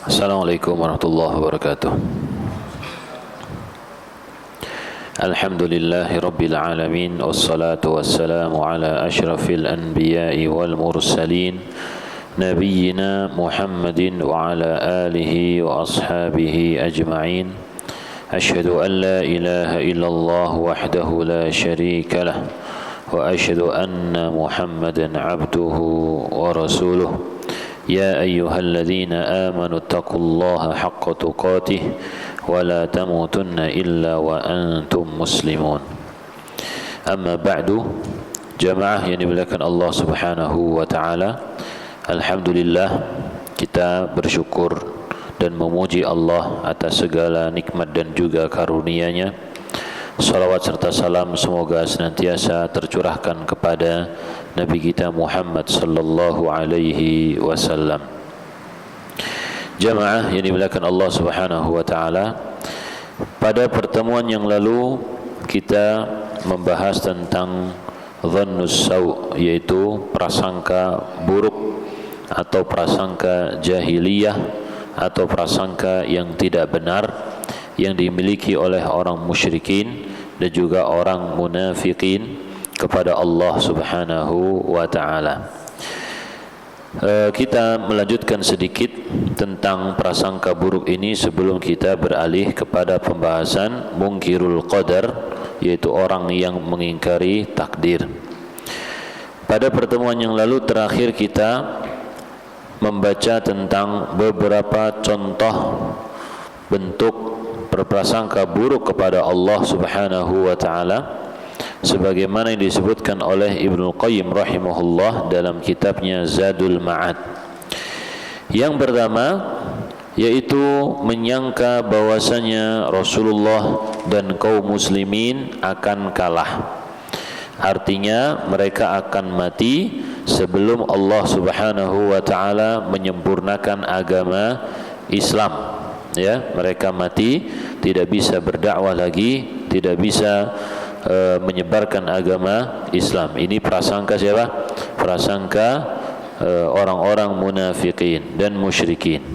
Assalamualaikum warahmatullahi wabarakatuh. Alhamdulillahi rabbil alamin, wassalatu wassalamu ala asyrafil anbiya'i wal mursalin, nabiyyina Muhammadin wa ala alihi wa ashabihi ajma'in. Asyhadu an la ilaha illallah wahdahu la syarika lah, wa asyhadu anna Muhammadan abduhu wa rasuluh. يا أيها الذين آمنوا اتقوا الله حق تقاته ولا تموتن إلا وأنتم مسلمون. أما بعد، jamaah yang dimuliakan Allah Subhanahu wa taala, alhamdulillah kita bersyukur dan memuji Allah atas segala nikmat dan juga karunia-Nya. Salawat serta salam semoga senantiasa tercurahkan kepada Nabi kita Muhammad sallallahu alaihi wasallam. Jamaah yang dimuliakan Allah Subhanahu wa taala, pada pertemuan yang lalu kita membahas tentang dhannus sau', yaitu prasangka buruk atau prasangka jahiliyah atau prasangka yang tidak benar yang dimiliki oleh orang musyrikin dan juga orang munafikin kepada Allah Subhanahu wa taala. Kita melanjutkan sedikit tentang prasangka buruk ini sebelum kita beralih kepada pembahasan munkirul qadar, yaitu orang yang mengingkari takdir. Pada pertemuan yang lalu terakhir kita membaca tentang beberapa contoh bentuk berprasangka buruk kepada Allah Subhanahu wa taala sebagaimana yang disebutkan oleh Ibnu Qayyim rahimahullah dalam kitabnya Zadul Ma'ad. Yang pertama yaitu menyangka bahwasanya Rasulullah dan kaum muslimin akan kalah. Artinya mereka akan mati sebelum Allah Subhanahu wa taala menyempurnakan agama Islam. Ya, mereka mati tidak bisa berdakwah lagi, tidak bisa menyebarkan agama Islam. Ini prasangka siapa? Prasangka orang-orang munafikin dan musyrikin.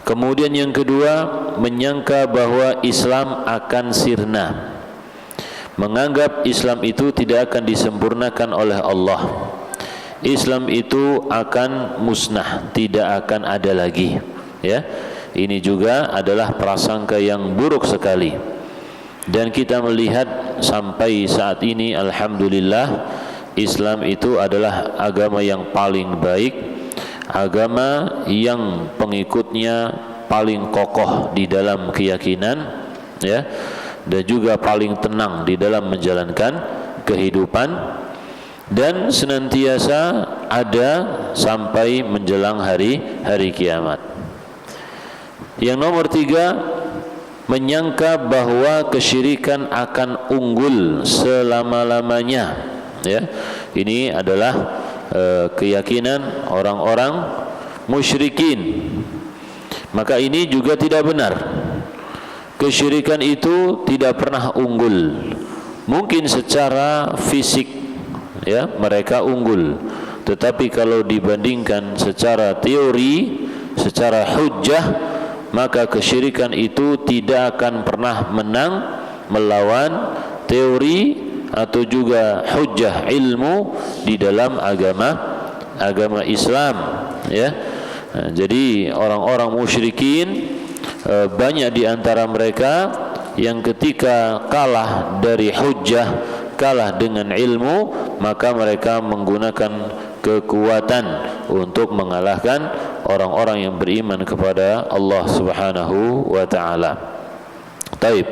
Kemudian yang kedua, menyangka bahwa Islam akan sirna, menganggap Islam itu tidak akan disempurnakan oleh Allah. Islam itu akan musnah, tidak akan ada lagi. Ya, ini juga adalah prasangka yang buruk sekali. Dan kita melihat sampai saat ini alhamdulillah Islam itu adalah agama yang paling baik, agama yang pengikutnya paling kokoh di dalam keyakinan, ya, dan juga paling tenang di dalam menjalankan kehidupan dan senantiasa ada sampai menjelang hari kiamat. Yang nomor tiga, menyangka bahwa kesyirikan akan unggul selama-lamanya. Ya, ini adalah keyakinan orang-orang musyrikin. Maka ini juga tidak benar. Kesyirikan itu tidak pernah unggul. Mungkin secara fisik, ya, mereka unggul. Tetapi kalau dibandingkan secara teori, secara hujjah, maka kesyirikan itu tidak akan pernah menang melawan teori atau juga hujjah ilmu di dalam agama Islam. Ya, nah, jadi orang-orang musyrikin banyak di antara mereka yang ketika kalah dari hujjah, kalah dengan ilmu, maka mereka menggunakan kekuatan untuk mengalahkan orang-orang yang beriman kepada Allah Subhanahu wa taala. Taib.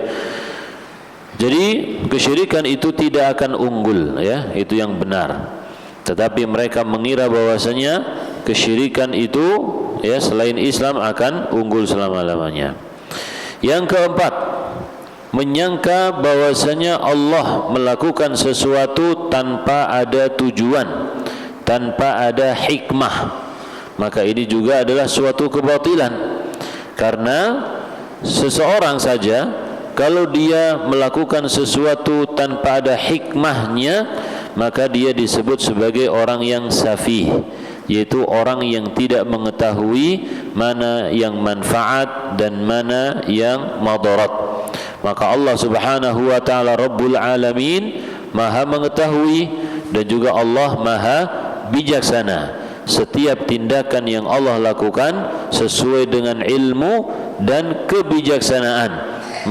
Jadi kesyirikan itu tidak akan unggul, ya, itu yang benar. Tetapi mereka mengira bahwasanya kesyirikan itu, ya, selain Islam akan unggul selama-lamanya. Yang keempat, menyangka bahwasanya Allah melakukan sesuatu tanpa ada tujuan, tanpa ada hikmah. Maka ini juga adalah suatu kebatilan. Karena seseorang saja kalau dia melakukan sesuatu tanpa ada hikmahnya, maka dia disebut sebagai orang yang safih, yaitu orang yang tidak mengetahui mana yang manfaat dan mana yang madarat. Maka Allah Subhanahu wa taala Rabbul Alamin Maha mengetahui, dan juga Allah Maha bijaksana. Setiap tindakan yang Allah lakukan sesuai dengan ilmu dan kebijaksanaan.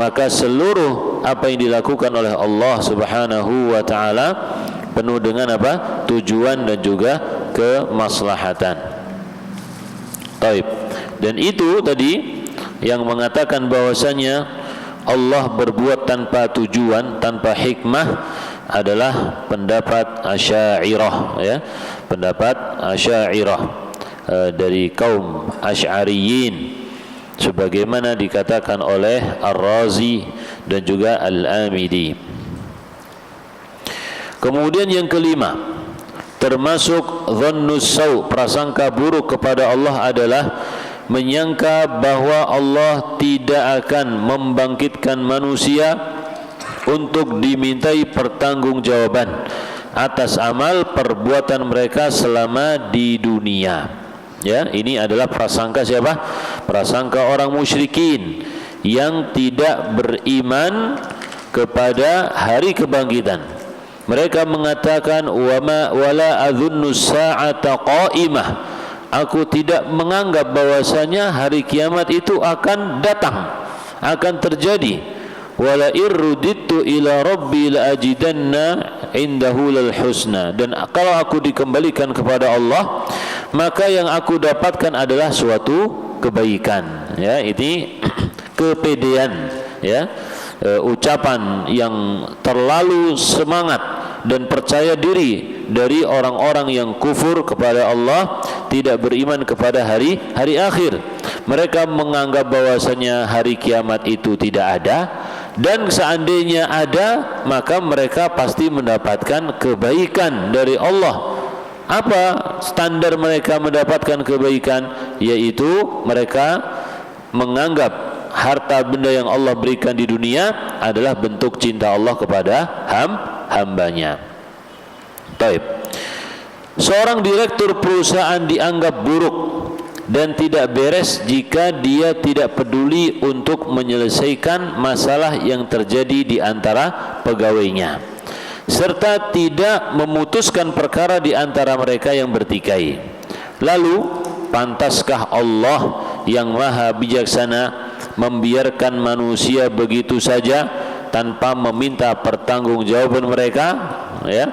Maka seluruh apa yang dilakukan oleh Allah Subhanahu wa taala penuh dengan apa? Tujuan dan juga kemaslahatan. Taib. Dan itu tadi yang mengatakan bahwasanya Allah berbuat tanpa tujuan, tanpa hikmah, adalah pendapat Asy'ariyah, ya. Pendapat Asy'ariyah dari kaum Asy'ariyin, sebagaimana dikatakan oleh Ar-Razi dan juga Al-Amidi. Kemudian yang kelima, termasuk dhannus sau', prasangka buruk kepada Allah, adalah menyangka bahwa Allah tidak akan membangkitkan manusia untuk dimintai pertanggungjawaban atas amal perbuatan mereka selama di dunia. Ya, ini adalah prasangka siapa? Prasangka orang musyrikin yang tidak beriman kepada hari kebangkitan. Mereka mengatakan wala adhunnu sa'ata qa'imah. Aku tidak menganggap bahwasanya hari kiamat itu akan datang, akan terjadi. Wala irruditu ila rabbi la ajidanna indahu lal husna. Dan kalau aku dikembalikan kepada Allah, maka yang aku dapatkan adalah suatu kebaikan. Ya, ini kepedean, ya, ucapan yang terlalu semangat dan percaya diri dari orang-orang yang kufur kepada Allah, tidak beriman kepada hari akhir. Mereka menganggap bahwasanya hari kiamat itu tidak ada, dan seandainya ada maka mereka pasti mendapatkan kebaikan dari Allah. Apa standar mereka mendapatkan kebaikan? Yaitu mereka menganggap harta benda yang Allah berikan di dunia adalah bentuk cinta Allah kepada hambanya. Taib. Seorang direktur perusahaan dianggap buruk dan tidak beres jika dia tidak peduli untuk menyelesaikan masalah yang terjadi di antara pegawainya, serta tidak memutuskan perkara di antara mereka yang bertikai. Lalu, pantaskah Allah yang maha bijaksana membiarkan manusia begitu saja tanpa meminta pertanggungjawaban mereka? Ya.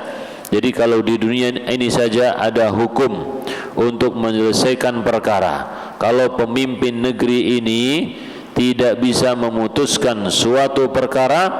Jadi kalau di dunia ini saja ada hukum untuk menyelesaikan perkara, kalau pemimpin negeri ini tidak bisa memutuskan suatu perkara,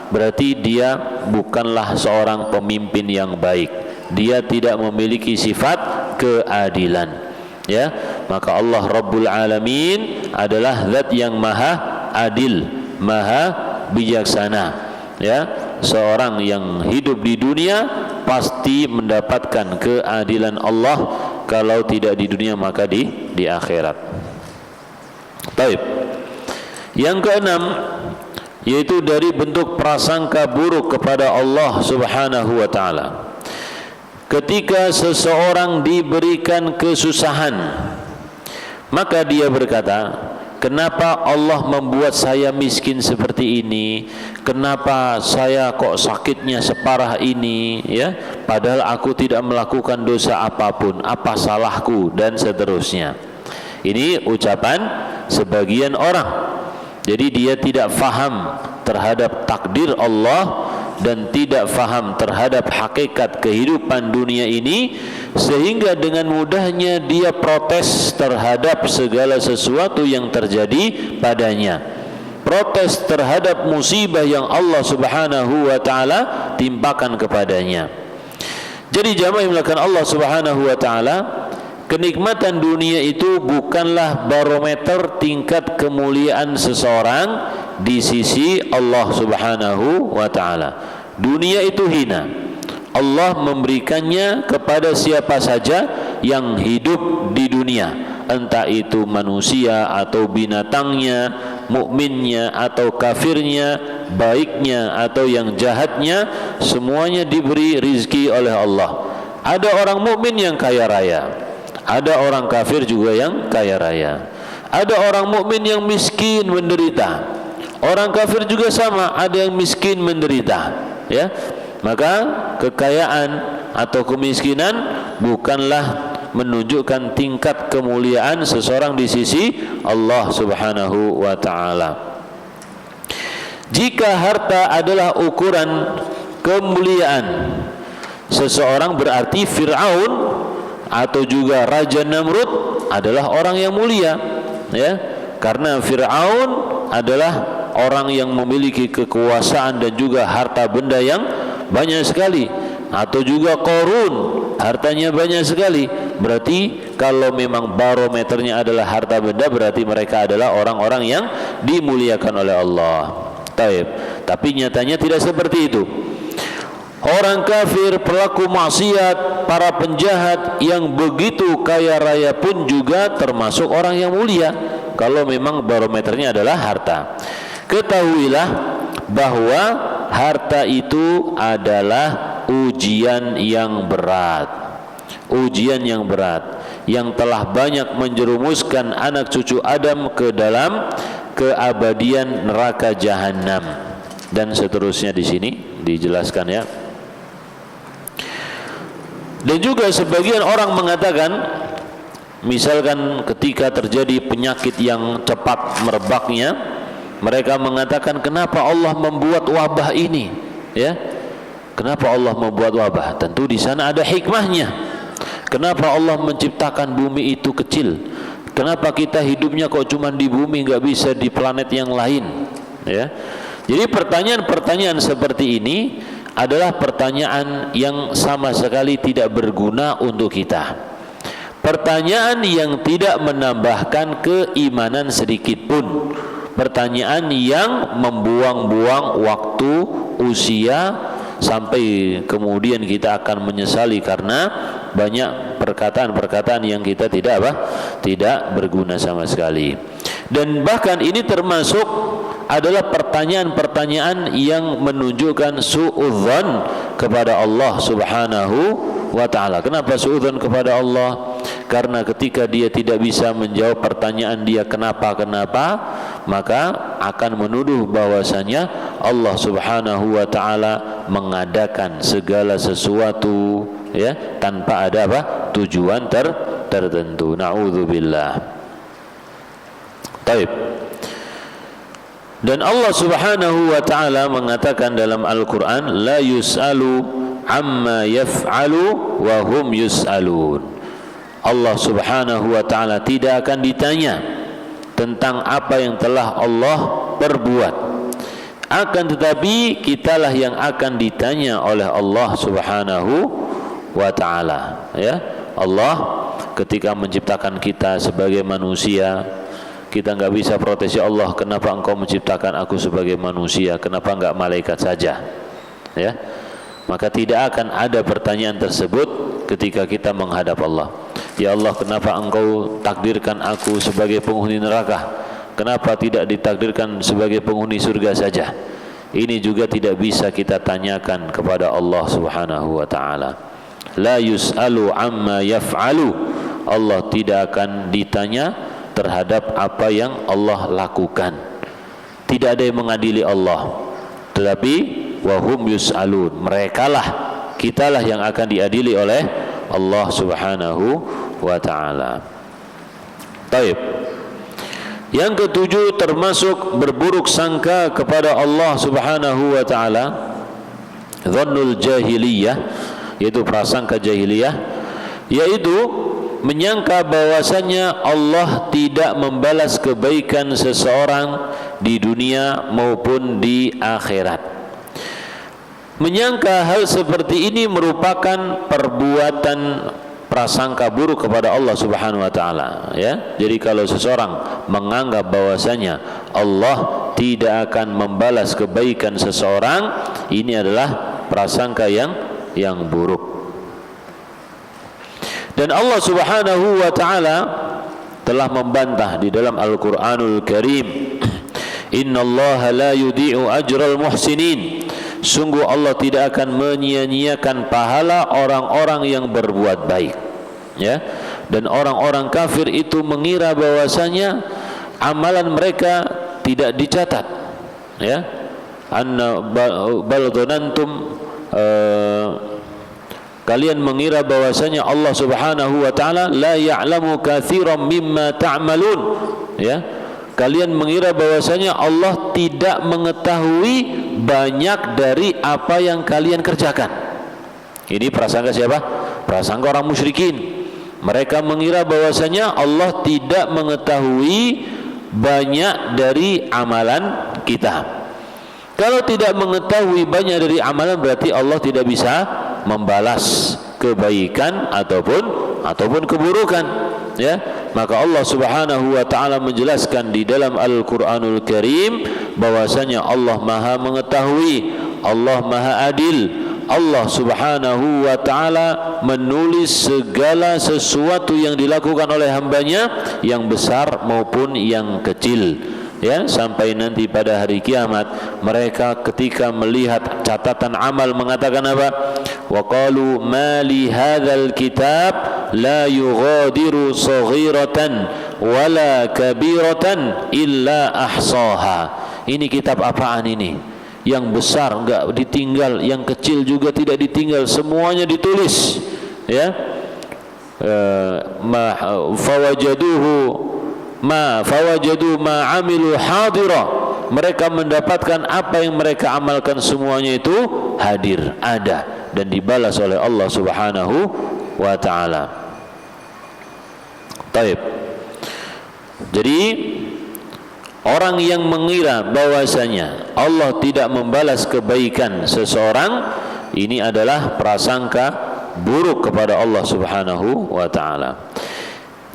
berarti dia bukanlah seorang pemimpin yang baik. Dia tidak memiliki sifat keadilan. Ya, maka Allah Rabbul Alamin adalah zat yang maha adil, maha bijaksana. Ya, seorang yang hidup di dunia pasti mendapatkan keadilan Allah, kalau tidak di dunia maka di akhirat. Baik. Yang keenam, yaitu dari bentuk prasangka buruk kepada Allah Subhanahu wa taala. Ketika seseorang diberikan kesusahan, maka dia berkata, kenapa Allah membuat saya miskin seperti ini? Kenapa saya kok sakitnya separah ini? Ya, padahal aku tidak melakukan dosa apapun. Apa salahku? Dan seterusnya. Ini ucapan sebagian orang. Jadi dia tidak faham terhadap takdir Allah dan tidak faham terhadap hakikat kehidupan dunia ini, sehingga dengan mudahnya dia protes terhadap segala sesuatu yang terjadi padanya, protes terhadap musibah yang Allah Subhanahu wa taala timpakan kepadanya. Jadi jamaah yang dimuliakan Allah Subhanahu wa taala, kenikmatan dunia itu bukanlah barometer tingkat kemuliaan seseorang di sisi Allah Subhanahu wa taala. Dunia itu hina. Allah memberikannya kepada siapa saja yang hidup di dunia, entah itu manusia atau binatangnya, mukminnya atau kafirnya, baiknya atau yang jahatnya, semuanya diberi rizki oleh Allah. Ada orang mukmin yang kaya raya, Ada orang kafir juga yang kaya raya. Ada orang mukmin yang miskin menderita. Orang kafir juga sama, ada yang miskin menderita. Ya, maka kekayaan atau kemiskinan bukanlah menunjukkan tingkat kemuliaan seseorang di sisi Allah Subhanahu wa taala. Jika harta adalah ukuran kemuliaan seseorang, berarti Fir'aun atau juga Raja Namrud adalah orang yang mulia, ya, karena Fir'aun adalah orang yang memiliki kekuasaan dan juga harta benda yang banyak sekali. Atau juga Qarun, hartanya banyak sekali. Berarti kalau memang barometernya adalah harta benda, berarti mereka adalah orang-orang yang dimuliakan oleh Allah. Tapi nyatanya tidak seperti itu. Orang kafir, pelaku maksiat, para penjahat yang begitu kaya raya pun juga termasuk orang yang mulia kalau memang barometernya adalah harta. Ketahuilah bahwa harta itu adalah ujian yang berat. Ujian yang berat yang telah banyak menjerumuskan anak cucu Adam ke dalam keabadian neraka jahanam, dan seterusnya di sini dijelaskan, ya. Dan juga sebagian orang mengatakan, misalkan ketika terjadi penyakit yang cepat merebaknya, mereka mengatakan, kenapa Allah membuat wabah ini, ya? Kenapa Allah membuat wabah? Tentu di sana ada hikmahnya. Kenapa Allah menciptakan bumi itu kecil? Kenapa kita hidupnya kok cuma di bumi, nggak bisa di planet yang lain? Ya, jadi pertanyaan-pertanyaan seperti ini adalah pertanyaan yang sama sekali tidak berguna untuk kita. Pertanyaan yang tidak menambahkan keimanan sedikit pun. Pertanyaan yang membuang-buang waktu, usia, sampai kemudian kita akan menyesali karena banyak perkataan-perkataan yang kita tidak berguna sama sekali. Dan bahkan ini termasuk adalah pertanyaan-pertanyaan yang menunjukkan suudzon kepada Allah Subhanahu wa ta'ala. Kenapa suudzon kepada Allah? Karena ketika dia tidak bisa menjawab pertanyaan dia kenapa, maka akan menuduh bahwasanya Allah Subhanahu wa ta'ala mengadakan segala sesuatu, ya, tanpa ada tujuan tertentu. Na'udzubillah. Taib. Dan Allah Subhanahu wa ta'ala mengatakan dalam Al-Quran, la yus'alu amma yaf'alu wa hum yus'alun. Allah Subhanahu wa ta'ala tidak akan ditanya tentang apa yang telah Allah perbuat, akan tetapi kitalah yang akan ditanya oleh Allah Subhanahu wa ta'ala. Ya, Allah ketika menciptakan kita sebagai manusia, kita nggak bisa protes, ya Allah, kenapa engkau menciptakan aku sebagai manusia, kenapa enggak malaikat saja? Ya, maka tidak akan ada pertanyaan tersebut ketika kita menghadap Allah. Ya Allah, kenapa engkau takdirkan aku sebagai penghuni neraka, kenapa tidak ditakdirkan sebagai penghuni surga saja? Ini juga tidak bisa kita tanyakan kepada Allah Subhanahu wa ta'ala. La yus'alu amma yaf'alu. Allah tidak akan ditanya terhadap apa yang Allah lakukan. Tidak ada yang mengadili Allah, tetapi wahum yus'alun, merekalah, kitalah yang akan diadili oleh Allah Subhanahu wa ta'ala. Taib. Yang ketujuh termasuk berburuk sangka kepada Allah Subhanahu wa ta'ala, dhannul jahiliyah, yaitu prasangka jahiliyah, yaitu menyangka bahwasanya Allah tidak membalas kebaikan seseorang di dunia maupun di akhirat. Menyangka hal seperti ini merupakan perbuatan prasangka buruk kepada Allah Subhanahu wa ta'ala, ya. Jadi kalau seseorang menganggap bahwasanya Allah tidak akan membalas kebaikan seseorang, ini adalah prasangka yang buruk. Dan Allah Subhanahu wa ta'ala telah membantah di dalam Al-Qur'anul Karim, innallaha la yudhi'u ajral muhsinin. Sungguh Allah tidak akan menyia-nyiakan pahala orang-orang yang berbuat baik. Ya, Dan orang-orang kafir itu mengira bahwasanya amalan mereka tidak dicatat, ya. Anna bal dhanantum, kalian mengira bahwasanya Allah Subhanahu wa taala la ya'lamu katsiran mimma ta'malun, ya. Kalian mengira bahwasanya Allah tidak mengetahui banyak dari apa yang kalian kerjakan. Ini prasangka siapa? Prasangka orang musyrikin. Mereka mengira bahwasanya Allah tidak mengetahui banyak dari amalan kita. Kalau tidak mengetahui banyak dari amalan, berarti Allah tidak bisa membalas kebaikan ataupun keburukan, ya. Maka Allah Subhanahu wa taala menjelaskan di dalam Al-Qur'anul Karim bahwasanya Allah Maha mengetahui, Allah Maha adil. Allah Subhanahu wa ta'ala menulis segala sesuatu yang dilakukan oleh hambanya, yang besar maupun yang kecil, ya. Sampai nanti pada hari kiamat mereka ketika melihat catatan amal mengatakan apa? Wa qalu ma li hadzal kitab la yughadiru saghiratan wala kabiratan illa ahsaha. Ini kitab apaan ini? Yang besar enggak ditinggal, yang kecil juga tidak ditinggal, semuanya ditulis, ya. Fawajadu ma amilu hadira. Mereka mendapatkan apa yang mereka amalkan semuanya itu hadir, ada, dan dibalas oleh Allah Subhanahu wa taala. Taib. Jadi orang yang mengira bahwasanya Allah tidak membalas kebaikan seseorang, ini adalah prasangka buruk kepada Allah Subhanahu wa taala.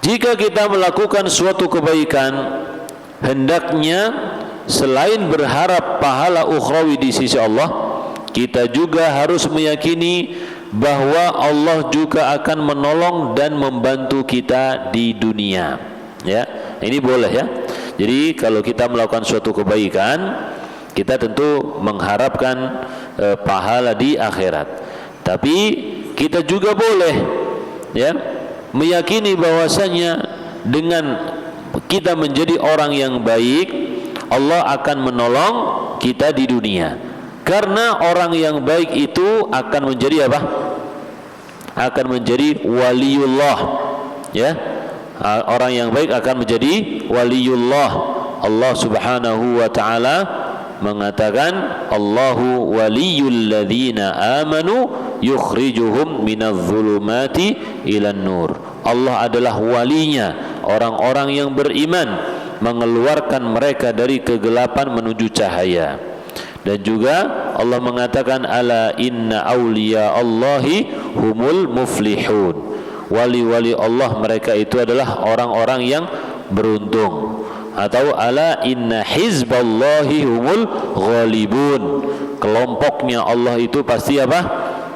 Jika kita melakukan suatu kebaikan, hendaknya selain berharap pahala ukhrawi di sisi Allah, kita juga harus meyakini bahwa Allah juga akan menolong dan membantu kita di dunia, ya. Ini boleh, ya. Jadi kalau kita melakukan suatu kebaikan, kita tentu mengharapkan pahala di akhirat. Tapi kita juga boleh, ya, meyakini bahwasanya dengan kita menjadi orang yang baik, Allah akan menolong kita di dunia. Karena orang yang baik itu akan menjadi apa? Akan menjadi waliullah, ya. Orang yang baik akan menjadi waliullah. Allah Subhanahu wa taala mengatakan, Allahu waliyul ladzina amanu yukhrijuhum minadh dhulumati ilan nur. Allah adalah walinya orang-orang yang beriman, mengeluarkan mereka dari kegelapan menuju cahaya. Dan juga Allah mengatakan, ala inna awliya Allahi humul muflihun. Wali-wali Allah mereka itu adalah orang-orang yang beruntung. Atau ala inna hizballahi humul ghalibun. Kelompoknya Allah itu pasti apa?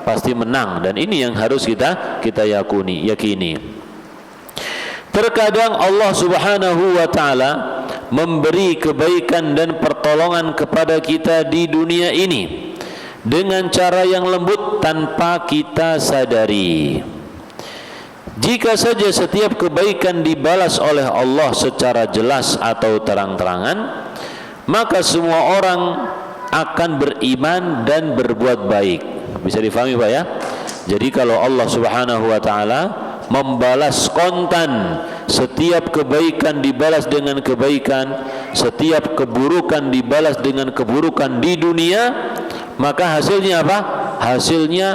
Pasti menang. Dan ini yang harus kita yakini. Terkadang Allah Subhanahu wa taala memberi kebaikan dan pertolongan kepada kita di dunia ini dengan cara yang lembut tanpa kita sadari. Jika saja setiap kebaikan dibalas oleh Allah secara jelas atau terang-terangan, maka semua orang akan beriman dan berbuat baik. Bisa difahami, Pak, ya? Jadi kalau Allah Subhanahu wa taala membalas kontan, setiap kebaikan dibalas dengan kebaikan, setiap keburukan dibalas dengan keburukan di dunia, maka hasilnya apa? Hasilnya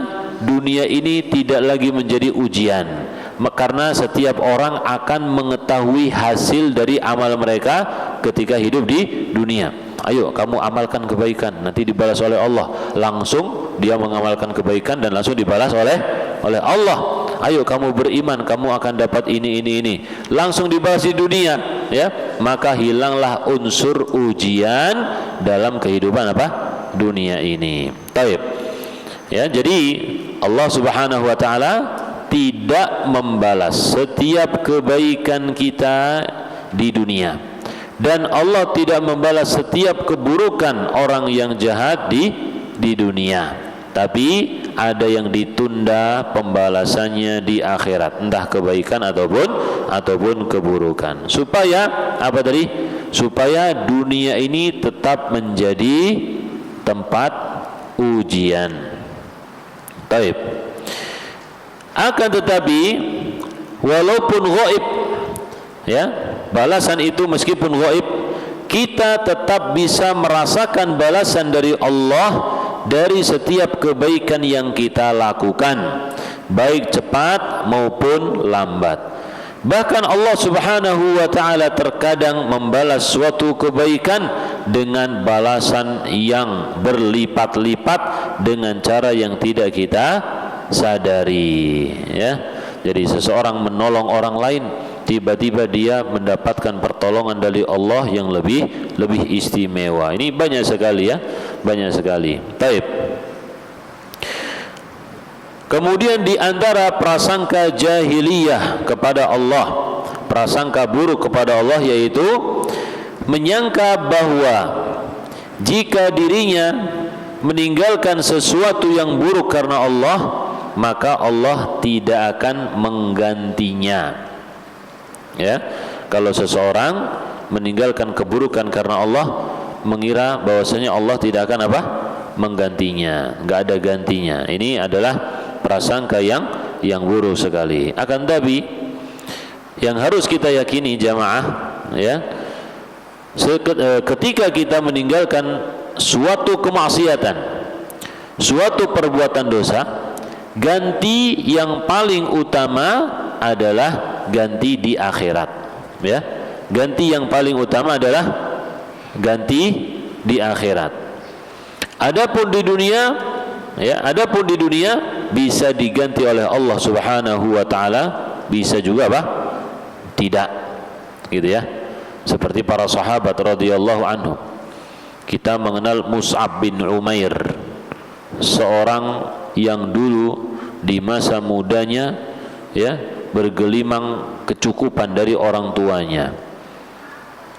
dunia ini tidak lagi menjadi ujian. Karena setiap orang akan mengetahui hasil dari amal mereka ketika hidup di dunia. Ayo kamu amalkan kebaikan, nanti dibalas oleh Allah. Langsung dia mengamalkan kebaikan dan langsung dibalas oleh Allah. Ayo kamu beriman, kamu akan dapat ini. Langsung dibalas di dunia, ya. Maka hilanglah unsur ujian dalam kehidupan apa? Dunia ini. Baik. Ya, jadi Allah Subhanahu wa taala tidak membalas setiap kebaikan kita di dunia, dan Allah tidak membalas setiap keburukan orang yang jahat di dunia. Tapi ada yang ditunda pembalasannya di akhirat, entah kebaikan ataupun keburukan. Supaya apa tadi? Supaya dunia ini tetap menjadi tempat ujian. Taib. Akan tetapi walaupun ghaib, ya, balasan itu meskipun ghaib, kita tetap bisa merasakan balasan dari Allah dari setiap kebaikan yang kita lakukan, baik cepat maupun lambat. Bahkan Allah Subhanahu wa ta'ala terkadang membalas suatu kebaikan dengan balasan yang berlipat-lipat dengan cara yang tidak kita sadari, ya. Jadi seseorang menolong orang lain, tiba-tiba dia mendapatkan pertolongan dari Allah yang lebih istimewa. Ini banyak sekali, ya, banyak sekali. Taib. Kemudian di antara prasangka jahiliyah kepada Allah, prasangka buruk kepada Allah, yaitu menyangka bahwa jika dirinya meninggalkan sesuatu yang buruk karena Allah, maka Allah tidak akan menggantinya. Ya, kalau seseorang meninggalkan keburukan karena Allah, mengira bahwasanya Allah tidak akan apa? Menggantinya, enggak ada gantinya. Ini adalah prasangka yang buruk sekali. Akan tapi yang harus kita yakini jamaah, ya, ketika kita meninggalkan suatu kemaksiatan, suatu perbuatan dosa, ganti yang paling utama adalah ganti di akhirat, ya. Ganti yang paling utama adalah ganti di akhirat. Adapun di dunia, ya, adapun di dunia bisa diganti oleh Allah Subhanahu wa ta'ala, bisa juga apa? Tidak, gitu ya. Seperti para sahabat radhiyallahu anhum. Kita mengenal Mus'ab bin Umair, seorang yang dulu di masa mudanya, ya, bergelimang kecukupan dari orang tuanya.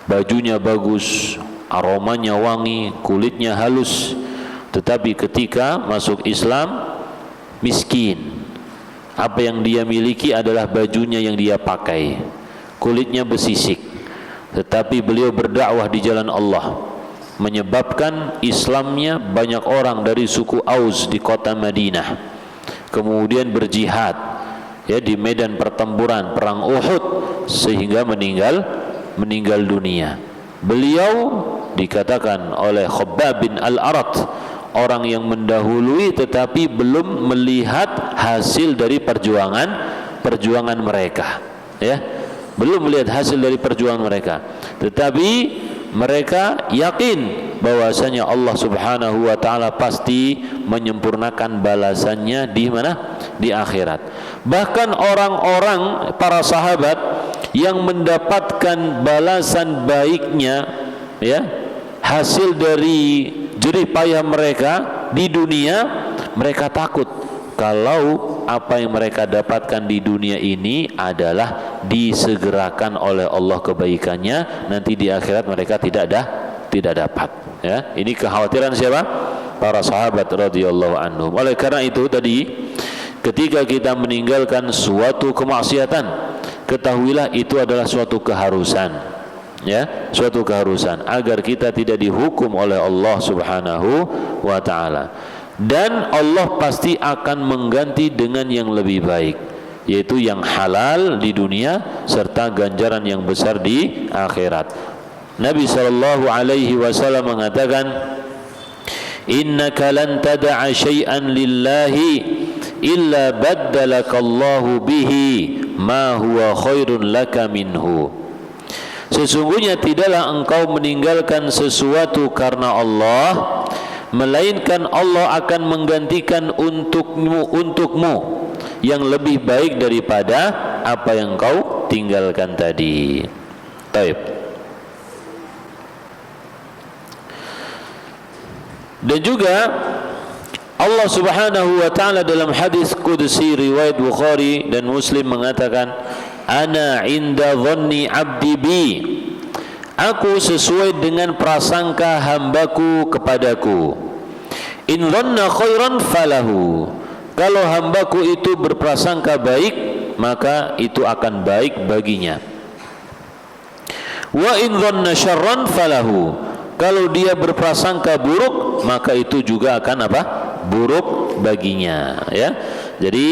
Bajunya bagus, aromanya wangi, kulitnya halus. Tetapi ketika masuk Islam, miskin. Apa yang dia miliki adalah bajunya yang dia pakai, kulitnya bersisik. Tetapi beliau berdakwah di jalan Allah, menyebabkan Islamnya banyak orang dari suku Aus di kota Madinah. Kemudian berjihad, ya, di medan pertempuran perang Uhud, sehingga meninggal dunia. Beliau dikatakan oleh Khabbab bin Al-Arat, orang yang mendahului tetapi belum melihat hasil dari perjuangan mereka, ya, belum melihat hasil dari perjuangan mereka, tetapi mereka yakin bahwasanya Allah Subhanahu wa ta'ala pasti menyempurnakan balasannya di mana? Di akhirat. Bahkan orang-orang para sahabat yang mendapatkan balasan baiknya, ya, hasil dari jerih payah mereka di dunia, mereka takut kalau apa yang mereka dapatkan di dunia ini adalah disegerakan oleh Allah kebaikannya, nanti di akhirat mereka tidak dapat, ya. Ini kekhawatiran siapa? Para sahabat radhiyallahu anhum. Oleh karena itu tadi, ketika kita meninggalkan suatu kemaksiatan, ketahuilah itu adalah suatu keharusan, ya, suatu keharusan agar kita tidak dihukum oleh Allah Subhanahu wa ta'ala. Dan Allah pasti akan mengganti dengan yang lebih baik, yaitu yang halal di dunia serta ganjaran yang besar di akhirat. Nabi sallallahu alaihi wasallam mengatakan, innaka lan tad'a syai'an lillahi illa baddalakallahu bihi ma huwa khairun laka minhu. Sesungguhnya tidaklah engkau meninggalkan sesuatu karena Allah, melainkan Allah akan menggantikan untukmu yang lebih baik daripada apa yang kau tinggalkan tadi. Taib. Dan juga Allah Subhanahu wa ta'ala dalam hadis qudsi riwayat Bukhari dan Muslim mengatakan, ana inda dhanni abdi bi, aku sesuai dengan prasangka hambaku kepadaku. In dhanna khairan falahu, kalau hambaku itu berprasangka baik, maka itu akan baik baginya. Wa in dhanna syarran falahu, kalau dia berprasangka buruk, maka itu juga akan apa? Buruk baginya, ya. Jadi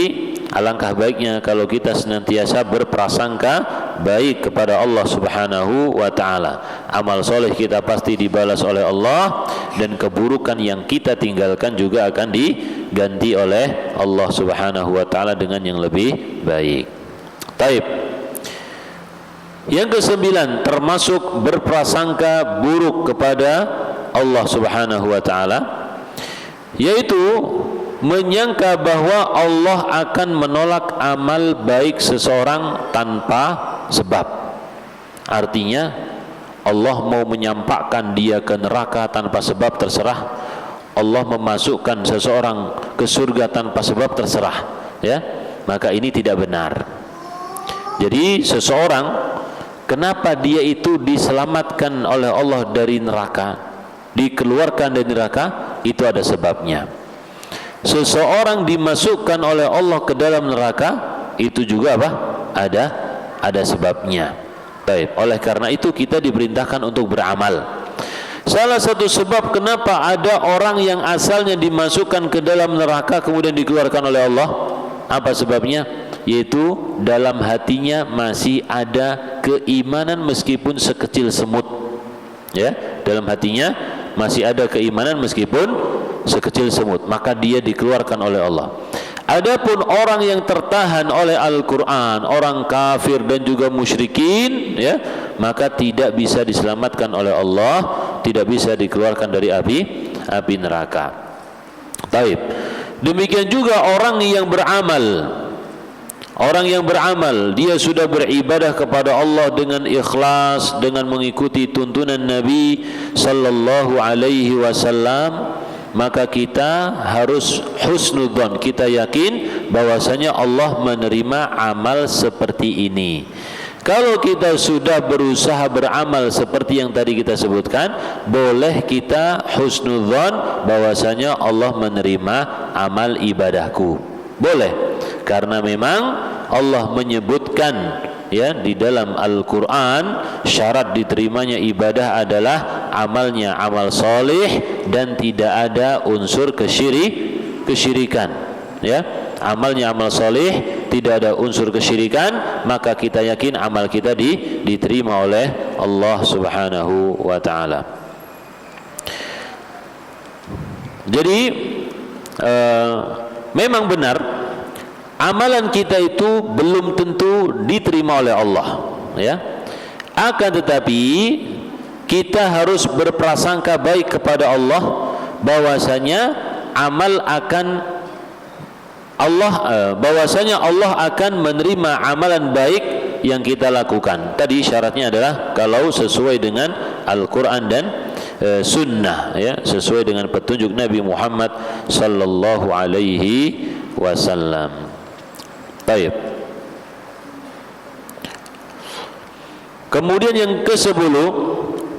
alangkah baiknya kalau kita senantiasa berprasangka baik kepada Allah Subhanahu wa taala. Amal soleh kita pasti dibalas oleh Allah, dan keburukan yang kita tinggalkan juga akan diganti oleh Allah Subhanahu wa taala dengan yang lebih baik. Taib. Yang ke-9 termasuk berprasangka buruk kepada Allah Subhanahu wa taala, yaitu menyangka bahwa Allah akan menolak amal baik seseorang tanpa sebab. Artinya Allah mau menyampakkan dia ke neraka tanpa sebab, terserah. Allah memasukkan seseorang ke surga tanpa sebab, terserah, ya. Maka ini tidak benar. Jadi seseorang, kenapa dia itu diselamatkan oleh Allah dari neraka, dikeluarkan dari neraka, itu ada sebabnya. Seseorang dimasukkan oleh Allah ke dalam neraka, itu juga apa? Ada sebabnya. Baik. Oleh karena itu kita diperintahkan untuk beramal. Salah satu sebab kenapa ada orang yang asalnya dimasukkan ke dalam neraka kemudian dikeluarkan oleh Allah, apa sebabnya? Yaitu dalam hatinya masih ada keimanan meskipun sekecil semut. Ya, dalam hatinya masih ada keimanan meskipun sekecil semut, maka dia dikeluarkan oleh Allah. Adapun orang yang tertahan oleh Al-Quran, orang kafir dan juga musyrikin, ya, maka tidak bisa diselamatkan oleh Allah, tidak bisa dikeluarkan dari api neraka. Taib. Demikian juga orang yang beramal. Orang yang beramal, dia sudah beribadah kepada Allah dengan ikhlas, dengan mengikuti tuntunan Nabi sallallahu alaihi wasallam, maka kita harus husnudzon, kita yakin bahwasanya Allah menerima amal seperti ini. Kalau kita sudah berusaha beramal seperti yang tadi kita sebutkan, boleh kita husnudzon bahwasanya Allah menerima amal ibadahku. Boleh, karena memang Allah menyebutkan, ya, di dalam Al-Quran syarat diterimanya ibadah adalah amalnya amal soleh dan tidak ada unsur kesyirikan, ya. Amalnya amal soleh, tidak ada unsur kesyirikan, maka kita yakin amal kita diterima oleh Allah Subhanahu wa ta'ala. Jadi memang benar amalan kita itu belum tentu diterima oleh Allah, ya. Akan tetapi kita harus berprasangka baik kepada Allah bahwasanya bahwasanya Allah akan menerima amalan baik yang kita lakukan. Tadi syaratnya adalah kalau sesuai dengan Al-Quran dan sunnah, ya, sesuai dengan petunjuk Nabi Muhammad sallallahu alaihi wasallam. Baik. Kemudian yang ke-10,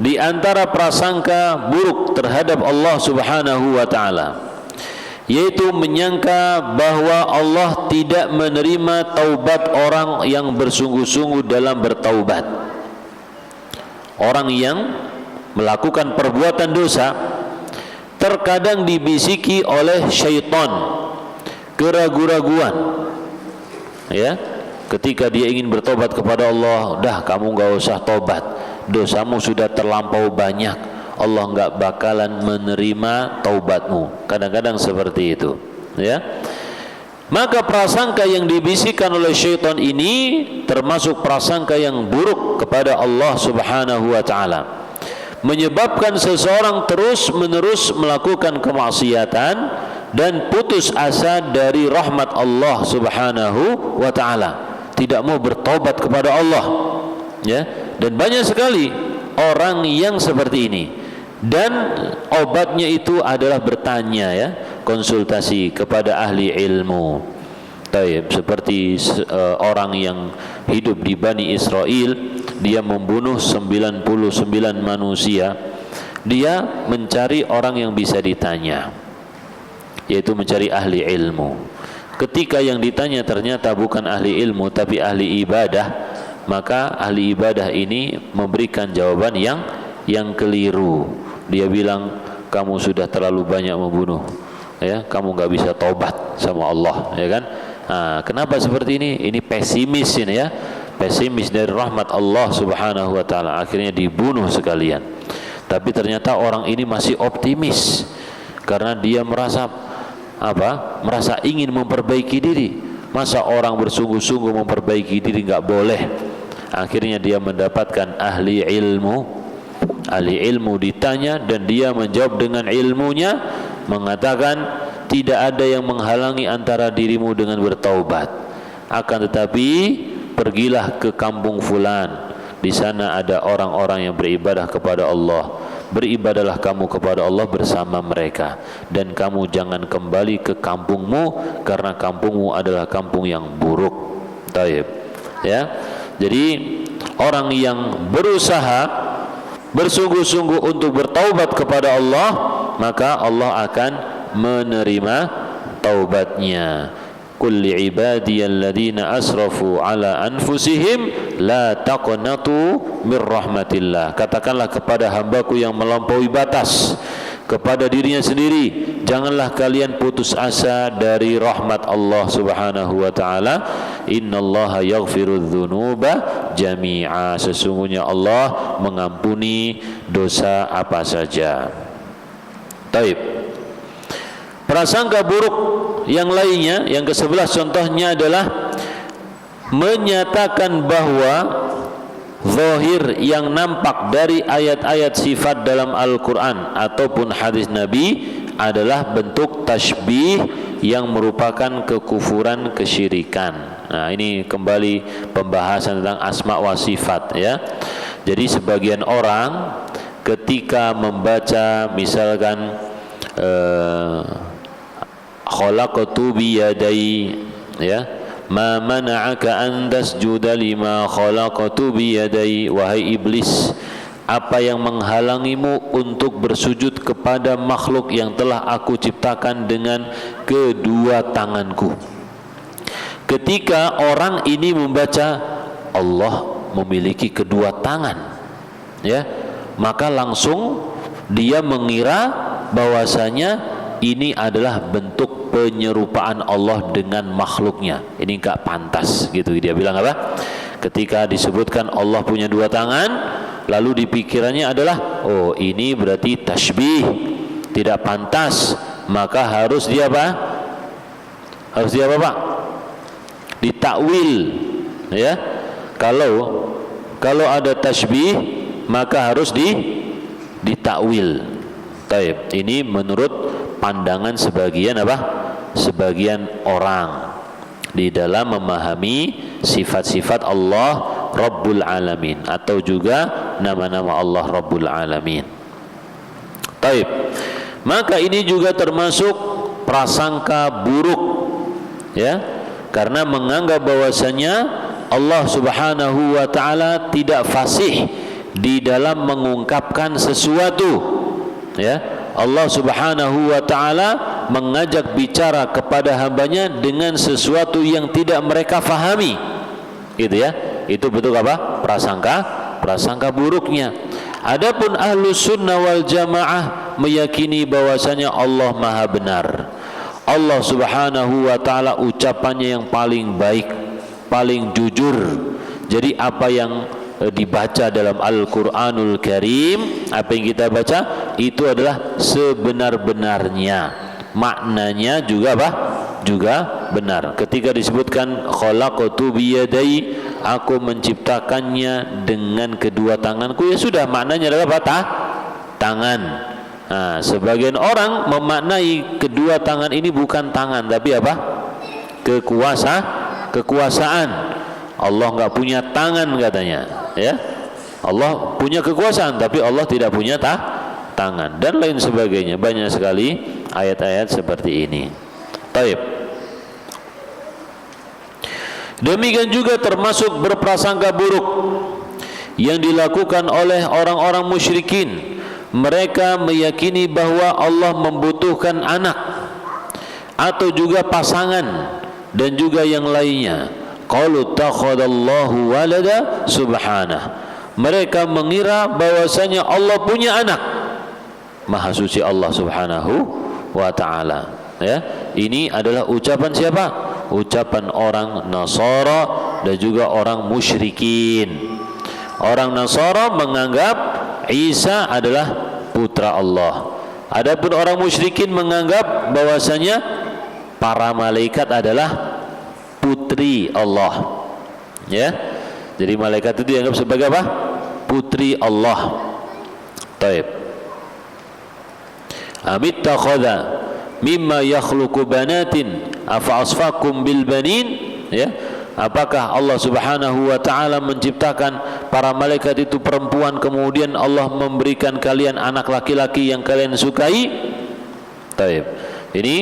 di antara prasangka buruk terhadap Allah Subhanahu wa taala, yaitu menyangka bahwa Allah tidak menerima taubat orang yang bersungguh-sungguh dalam bertaubat. Orang yang melakukan perbuatan dosa terkadang dibisiki oleh syaitan keraguan-raguan, ya, ketika dia ingin bertobat kepada Allah, dah kamu gak usah tobat, dosamu sudah terlampau banyak, Allah gak bakalan menerima taubatmu. Kadang-kadang seperti itu, ya. Maka prasangka yang dibisikkan oleh syaitan ini termasuk prasangka yang buruk kepada Allah Subhanahu wa ta'ala, menyebabkan seseorang terus-menerus melakukan kemaksiatan dan putus asa dari rahmat Allah Subhanahu wa ta'ala, tidak mau bertobat kepada Allah, ya. Dan banyak sekali orang yang seperti ini, dan obatnya itu adalah bertanya, ya, konsultasi kepada ahli ilmu. Taib, seperti orang yang hidup di Bani Israel, dia membunuh 99 manusia, dia mencari orang yang bisa ditanya, yaitu mencari ahli ilmu. Ketika yang ditanya ternyata bukan ahli ilmu tapi ahli ibadah, maka ahli ibadah ini memberikan jawaban yang keliru. Dia bilang, kamu sudah terlalu banyak membunuh, ya, kamu nggak bisa taubat sama Allah, ya kan? Nah, kenapa seperti ini? Ini pesimis ini, ya, pesimis dari rahmat Allah Subhanahu wa taala, akhirnya dibunuh sekalian. Tapi ternyata orang ini masih optimis karena dia merasa merasa ingin memperbaiki diri. Masa orang bersungguh-sungguh memperbaiki diri nggak boleh? Akhirnya dia mendapatkan ahli ilmu. Ahli ilmu ditanya dan dia menjawab dengan ilmunya, mengatakan tidak ada yang menghalangi antara dirimu dengan bertaubat. Akan tetapi pergilah ke kampung fulan, di sana ada orang-orang yang beribadah kepada Allah. Beribadahlah kamu kepada Allah bersama mereka, dan kamu jangan kembali ke kampungmu karena kampungmu adalah kampung yang buruk. Taib, ya. Jadi orang yang berusaha bersungguh-sungguh untuk bertaubat kepada Allah, maka Allah akan menerima taubatnya. Qul li'ibadiyalladzina asrafu ala anfusihim la taqnatu mir rahmatillah. Katakanlah kepada hambaku yang melampaui batas kepada dirinya sendiri, janganlah kalian putus asa dari rahmat Allah Subhanahu wa taala. Innallaha yaghfirudz dzunuba jami'a. Sesungguhnya Allah mengampuni dosa apa saja. Taib. Prasangka buruk yang lainnya, yang ke-11 contohnya adalah menyatakan bahwa zahir yang nampak dari ayat-ayat sifat dalam Al-Quran ataupun hadis Nabi adalah bentuk tasbih yang merupakan kekufuran, kesyirikan. Nah, ini kembali pembahasan tentang asma wa sifat, ya. Jadi sebagian orang ketika membaca misalkan khalaqtu biyadai, ya, ma mana'aka an tasjuda lima khalaqtu biyadai. Wahai iblis, apa yang menghalangimu untuk bersujud kepada makhluk yang telah aku ciptakan dengan kedua tanganku? Ketika orang ini membaca Allah memiliki kedua tangan, ya, maka langsung dia mengira bahwasanya ini adalah bentuk penyerupaan Allah dengan makhluknya. Ini enggak pantas, gitu dia bilang apa? Ketika disebutkan Allah punya dua tangan, lalu di pikirannya adalah, oh ini berarti tasbih, tidak pantas, maka harus dia apa? Harus dia apa, Pak? Ditakwil, ya. Kalau ada tasbih, maka harus ditakwil. Taib. Ini menurut pandangan sebagian sebagian orang di dalam memahami sifat-sifat Allah Rabbul Alamin atau juga nama-nama Allah Rabbul Alamin. Taib. Maka ini juga termasuk prasangka buruk, ya, karena menganggap bahwasanya Allah Subhanahu wa taala tidak fasih di dalam mengungkapkan sesuatu, ya. Allah Subhanahu wa taala mengajak bicara kepada hambanya dengan sesuatu yang tidak mereka fahami, gitu, ya. Itu betul apa? Prasangka buruknya. Adapun Ahlus Sunnah wal Jamaah meyakini bahwasanya Allah Maha benar. Allah Subhanahu wa taala ucapannya yang paling baik, paling jujur. Jadi apa yang dibaca dalam Al-Quranul Karim, apa yang kita baca itu adalah sebenar-benarnya, maknanya juga apa? Juga benar. Ketika disebutkan khalaqtu biyadai, aku menciptakannya dengan kedua tanganku, ya sudah, maknanya adalah apa? Tangan. Nah, sebagian orang memaknai kedua tangan ini bukan tangan tapi apa? Kekuasaan. Allah enggak punya tangan katanya, ya. Allah punya kekuasaan tapi Allah tidak punya tangan dan lain sebagainya. Banyak sekali ayat-ayat seperti ini. Taib. Demikian juga termasuk berprasangka buruk yang dilakukan oleh orang-orang musyrikin. Mereka meyakini bahwa Allah membutuhkan anak atau juga pasangan dan juga yang lainnya. Qalu takhadallahu walada subhanah. Mereka mengira bahwasanya Allah punya anak. Maha suci Allah Subhanahu wa ta'ala. Ya, ini adalah ucapan siapa? Ucapan orang Nasara dan juga orang musyrikin. Orang Nasara menganggap Isa adalah putra Allah. Adapun orang musyrikin menganggap bahwasanya para malaikat adalah putri Allah. Ya. Jadi malaikat itu dianggap sebagai apa? Putri Allah. Taib. Amittakhadha mimma yakhluqu banatin afa asfakum bil banin, ya. Apakah Allah Subhanahu wa ta'ala menciptakan para malaikat itu perempuan, kemudian Allah memberikan kalian anak laki-laki yang kalian sukai? Taib. Ini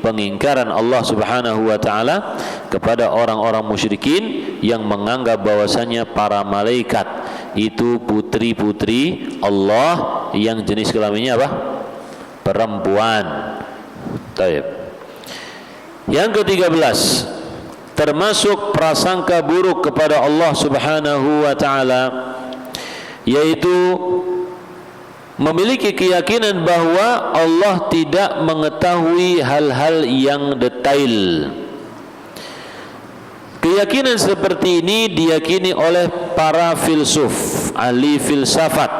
pengingkaran Allah Subhanahu wa ta'ala kepada orang-orang musyrikin yang menganggap bahwasanya para malaikat itu putri-putri Allah yang jenis kelaminnya apa? Perempuan. Taib. Yang ke-13, termasuk prasangka buruk kepada Allah Subhanahu wa ta'ala, yaitu memiliki keyakinan bahwa Allah tidak mengetahui hal-hal yang detail. Keyakinan seperti ini diyakini oleh para filsuf, ahli filsafat.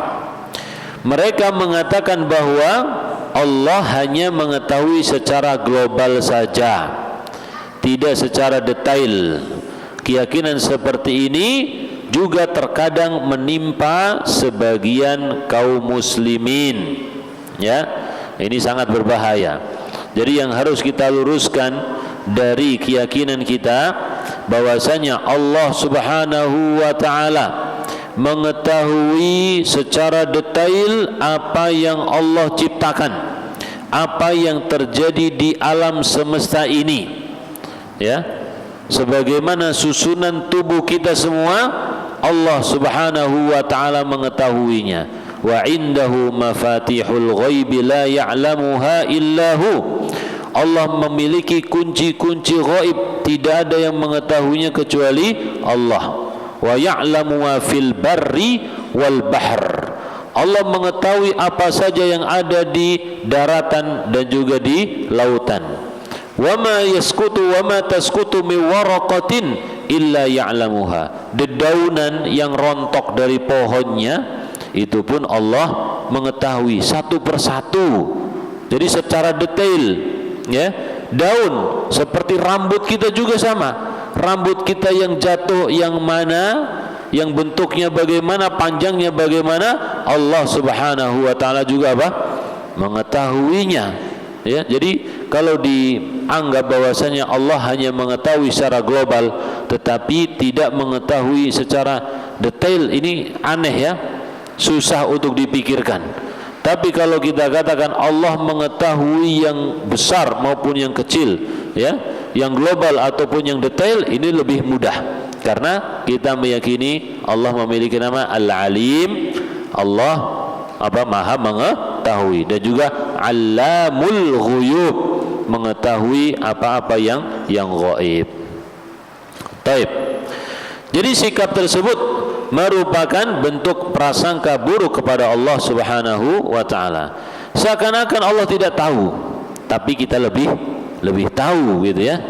Mereka mengatakan bahwa Allah hanya mengetahui secara global saja, tidak secara detail. Keyakinan seperti ini juga terkadang menimpa sebagian kaum muslimin. Ya, ini sangat berbahaya. Jadi yang harus kita luruskan dari keyakinan kita bahwasanya Allah Subhanahu wa ta'ala mengetahui secara detail apa yang Allah ciptakan, apa yang terjadi di alam semesta ini, ya, sebagaimana susunan tubuh kita semua Allah Subhanahu wa ta'ala mengetahuinya. Wa indahu mafatihul ghaibi la ya'lamuha illahu. Allah memiliki kunci-kunci ghaib, tidak ada yang mengetahuinya kecuali Allah. Wa ya'lamu ma fil barri wal bahr. Allah mengetahui apa saja yang ada di daratan dan juga di lautan. Wa ma yasqutu wa ma tasqutu min waraqatin illa ya'lamuha. Dedaunan yang rontok dari pohonnya itu pun Allah mengetahui satu persatu. Jadi secara detail, ya. Daun seperti rambut kita juga sama. Rambut kita yang jatuh yang mana, yang bentuknya bagaimana, panjangnya bagaimana, Allah Subhanahu wa ta'ala juga apa? Mengetahuinya. Ya, jadi kalau dianggap bahwasanya Allah hanya mengetahui secara global tetapi tidak mengetahui secara detail, ini aneh, ya, susah untuk dipikirkan. Tapi kalau kita katakan Allah mengetahui yang besar maupun yang kecil, ya, yang global ataupun yang detail, ini lebih mudah karena kita meyakini Allah memiliki nama Al-Alim. Allah apa? Maha mengetahui, dan juga Allamul Ghuyub, mengetahui apa-apa yang gaib. Taib. Jadi sikap tersebut merupakan bentuk prasangka buruk kepada Allah Subhanahu wa ta'ala. Seakan-akan Allah tidak tahu, tapi kita lebih tahu, gitu, ya.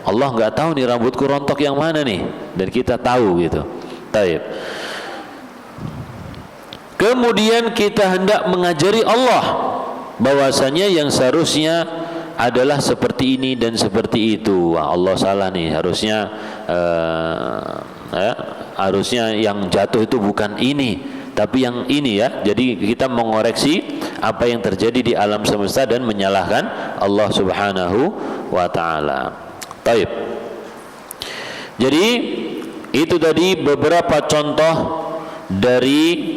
Allah enggak tahu nih rambutku rontok yang mana nih, dan kita tahu, gitu. Taib. Kemudian kita hendak mengajari Allah bahwasanya yang seharusnya adalah seperti ini dan seperti itu. Wah, Allah salah nih, harusnya yang jatuh itu bukan ini, tapi yang ini, ya. Jadi kita mengoreksi apa yang terjadi di alam semesta dan menyalahkan Allah Subhanahu wa ta'ala. Taib. Jadi itu tadi beberapa contoh dari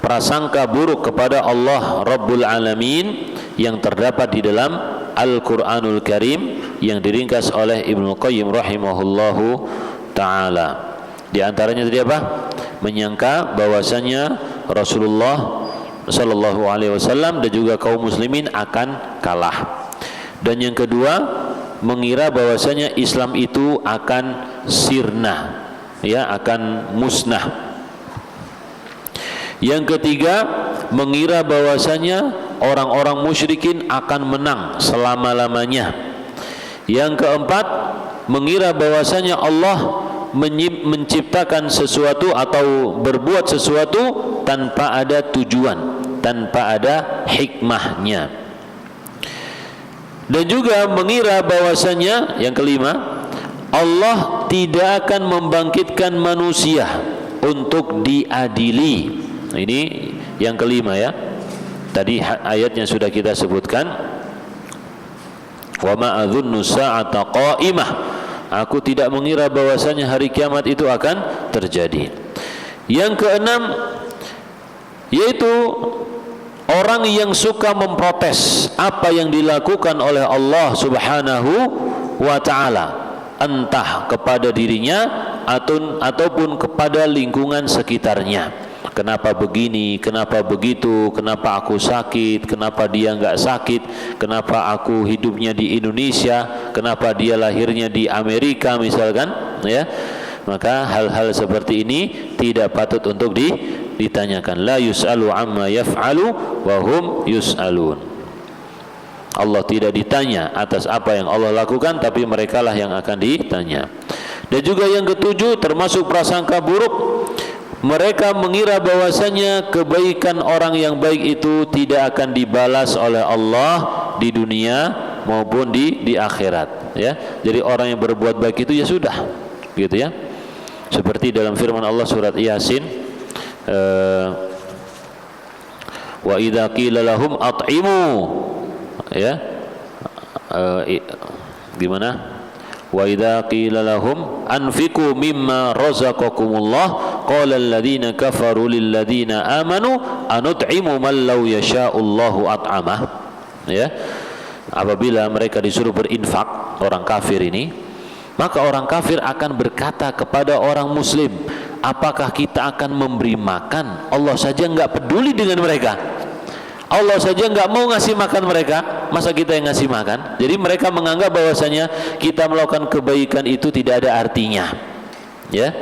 prasangka buruk kepada Allah Rabbul Alamin yang terdapat di dalam Al-Quranul Karim yang diringkas oleh Ibnu Qayyim rahimahullahu ta'ala. Di antaranya tadi apa? Menyangka bahwasanya Rasulullah sallallahu alaihi wasallam dan juga kaum muslimin akan kalah. Dan yang kedua, mengira bahwasanya Islam itu akan sirna, ya, akan musnah. Yang ketiga, mengira bahwasanya orang-orang musyrikin akan menang selama-lamanya. Yang keempat, mengira bahwasanya Allah menciptakan sesuatu atau berbuat sesuatu tanpa ada tujuan, tanpa ada hikmahnya. Dan juga mengira bahwasanya yang kelima, Allah tidak akan membangkitkan manusia untuk diadili. Ini yang kelima, ya. Tadi ayatnya sudah kita sebutkan. Wa ma adzunnu sa'ata qa'imah. Aku tidak mengira bahwasanya hari kiamat itu akan terjadi. Yang keenam, yaitu orang yang suka memprotes apa yang dilakukan oleh Allah Subhanahu wa ta'ala, entah kepada dirinya ataupun kepada lingkungan sekitarnya. Kenapa begini, kenapa begitu, kenapa aku sakit, kenapa dia enggak sakit, kenapa aku hidupnya di Indonesia, kenapa dia lahirnya di Amerika misalkan, ya. Maka hal-hal seperti ini tidak patut untuk ditanyakan. La yus'alu amma yaf'alu wa hum yus'alun. Allah tidak ditanya atas apa yang Allah lakukan, tapi merekalah yang akan ditanya. Dan juga yang ketujuh, termasuk prasangka buruk, mereka mengira bahwasanya kebaikan orang yang baik itu tidak akan dibalas oleh Allah di dunia maupun di akhirat, ya. Jadi orang yang berbuat baik itu ya sudah, gitu ya. Seperti dalam firman Allah surat Yasin, wa idza qila lahum at'imu, ya. Gimana? Wa idza qila lahum anfiqu mimma razaqakumullah qala alladziina kafaru lil ladziina amanu anut'imu man law yasha'ullahu at'amah, ya. Apabila mereka disuruh berinfak, orang kafir ini, maka orang kafir akan berkata kepada orang muslim, apakah kita akan memberi makan? Allah saja enggak peduli dengan mereka, Allah saja enggak mau ngasih makan mereka, masa kita yang ngasih makan? Jadi mereka menganggap bahwasanya kita melakukan kebaikan itu tidak ada artinya, ya.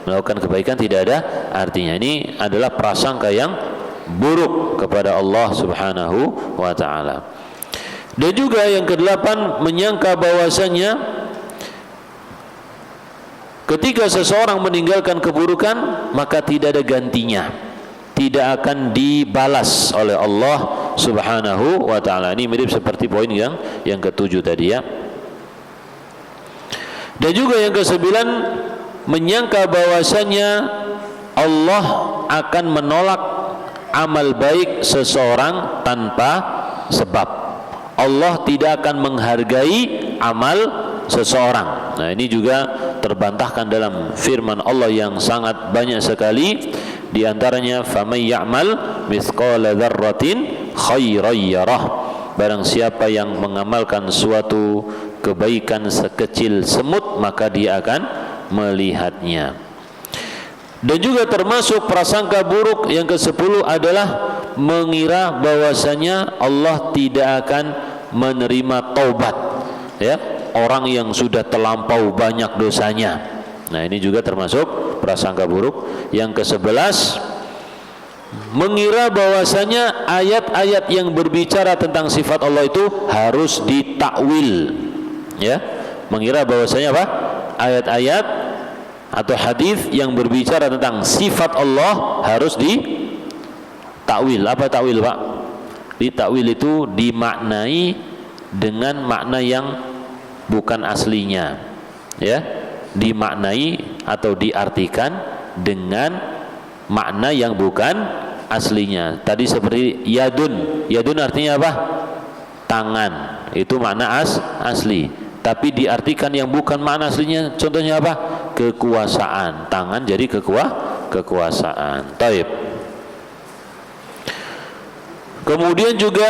Melakukan kebaikan tidak ada artinya. Ini adalah prasangka yang buruk kepada Allah Subhanahu wa ta'ala. Dan juga yang kedelapan, menyangka bahwasanya ketika seseorang meninggalkan keburukan maka tidak ada gantinya, tidak akan dibalas oleh Allah Subhanahu wa ta'ala. Ini mirip seperti poin yang ketujuh tadi, ya. Dan juga yang kesembilan, menyangka bahwasanya Allah akan menolak amal baik seseorang tanpa sebab. Allah tidak akan menghargai amal seseorang. Nah, ini juga terbantahkan dalam firman Allah yang sangat banyak sekali. Di antaranya, faman ya'mal mithqala dzarratin khairan yarah. Barang siapa yang mengamalkan suatu kebaikan sekecil semut, maka dia akan melihatnya. Dan juga termasuk prasangka buruk yang ke-10 adalah mengira bahwasanya Allah tidak akan menerima taubat, ya, orang yang sudah terlampau banyak dosanya. Nah, ini juga termasuk prasangka buruk. Yang ke-11, mengira bahwasanya ayat-ayat yang berbicara tentang sifat Allah itu harus ditakwil, ya. Mengira bahwasanya apa? Ayat-ayat atau hadis yang berbicara tentang sifat Allah harus ditakwil. Apa takwil, Pak? Ditakwil itu dimaknai dengan makna yang bukan aslinya, ya. Dimaknai atau diartikan dengan makna yang bukan aslinya. Tadi seperti yadun. Yadun artinya apa? Tangan. Itu makna asli. Tapi diartikan yang bukan makna aslinya, contohnya apa? Kekuasaan. Tangan jadi kekuasaan. Taib. Kemudian juga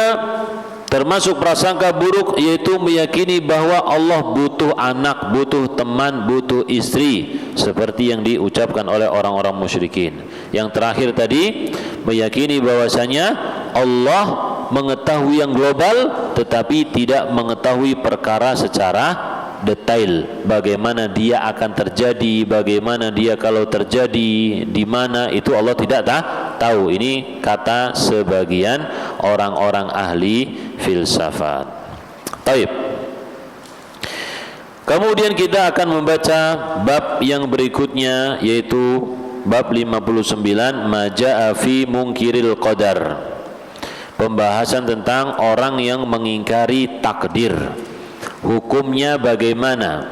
termasuk prasangka buruk, yaitu meyakini bahwa Allah butuh anak, butuh teman, butuh istri, seperti yang diucapkan oleh orang-orang musyrikin. Yang terakhir tadi, meyakini bahwasanya Allah mengetahui yang global tetapi tidak mengetahui perkara secara detail, bagaimana dia akan terjadi, bagaimana dia kalau terjadi, di mana, itu Allah tidak tahu. Ini kata sebagian orang-orang ahli filsafat. Taib. Kemudian kita akan membaca bab yang berikutnya, yaitu bab 59, Maja'a fi munkiril qadar. Pembahasan tentang orang yang mengingkari takdir. Hukumnya bagaimana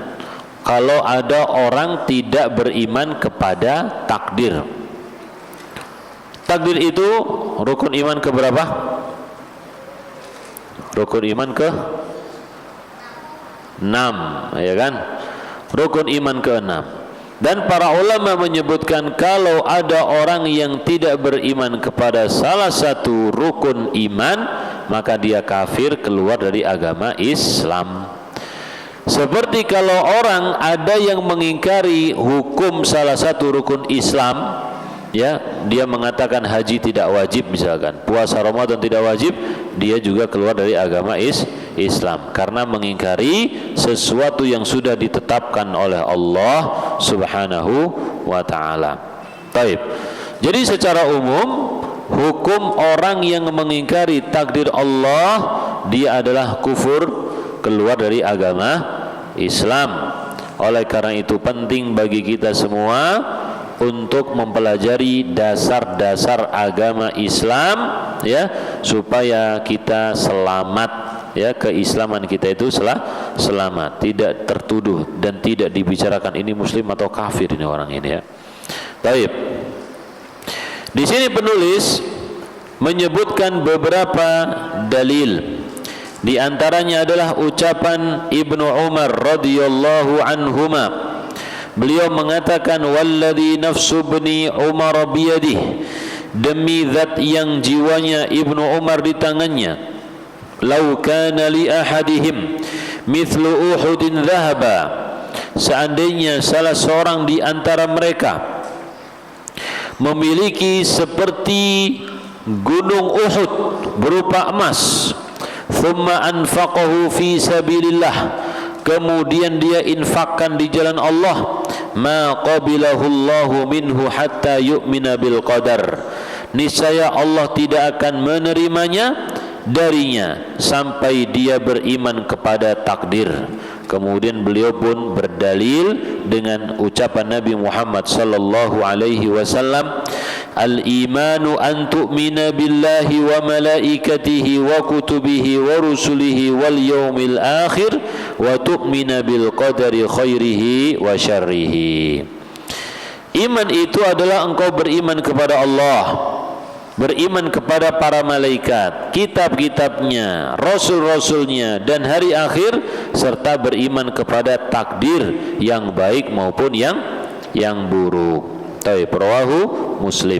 kalau ada orang tidak beriman kepada takdir? Takdir itu rukun iman ke berapa? Rukun iman ke 6, ya kan? Rukun iman ke 6. Dan para ulama menyebutkan kalau ada orang yang tidak beriman kepada salah satu rukun iman, maka dia kafir, keluar dari agama Islam. Seperti kalau orang ada yang mengingkari hukum salah satu rukun Islam, ya, dia mengatakan haji tidak wajib misalkan, puasa Ramadan tidak wajib, dia juga keluar dari agama Islam karena mengingkari sesuatu yang sudah ditetapkan oleh Allah Subhanahu wa taala. Baik. Jadi secara umum hukum orang yang mengingkari takdir Allah, dia adalah kufur, keluar dari agama Islam. Oleh karena itu penting bagi kita semua untuk mempelajari dasar-dasar agama Islam, ya, supaya kita selamat, ya, keislaman kita itu selamat, tidak tertuduh dan tidak dibicarakan ini muslim atau kafir ini orang ini, ya. Baik. Di sini penulis menyebutkan beberapa dalil. Di antaranya adalah ucapan Ibnu Umar radhiyallahu anhuma. Beliau mengatakan, walladzi nafsu ibni Umar biyadihi, demi zat yang jiwanya Ibnu Umar di tangannya, lau kana li ahadihim mithlu Uhudin dhahaba, seandainya salah seorang di antara mereka memiliki seperti gunung Uhud berupa emas, thumma anfaqahu fi sabilillah, kemudian dia infakkan di jalan Allah, ma qabilahu Allahu minhu hatta yu'mina bil qadar, niscaya Allah tidak akan menerimanya darinya sampai dia beriman kepada takdir. Kemudian beliau pun berdalil dengan ucapan Nabi Muhammad sallallahu alaihi wasallam, al-imanu an tu'mina billahi wa malaikatihi wa kutubihi wa rusulihi wal yawmil akhir wa tu'mina bil qadari khairihi wa syarrihi. Iman itu adalah engkau beriman kepada Allah, beriman kepada para malaikat, kitab-kitabnya, rasul-rasulnya, dan hari akhir, serta beriman kepada takdir yang baik maupun yang buruk. Rawahu Muslim.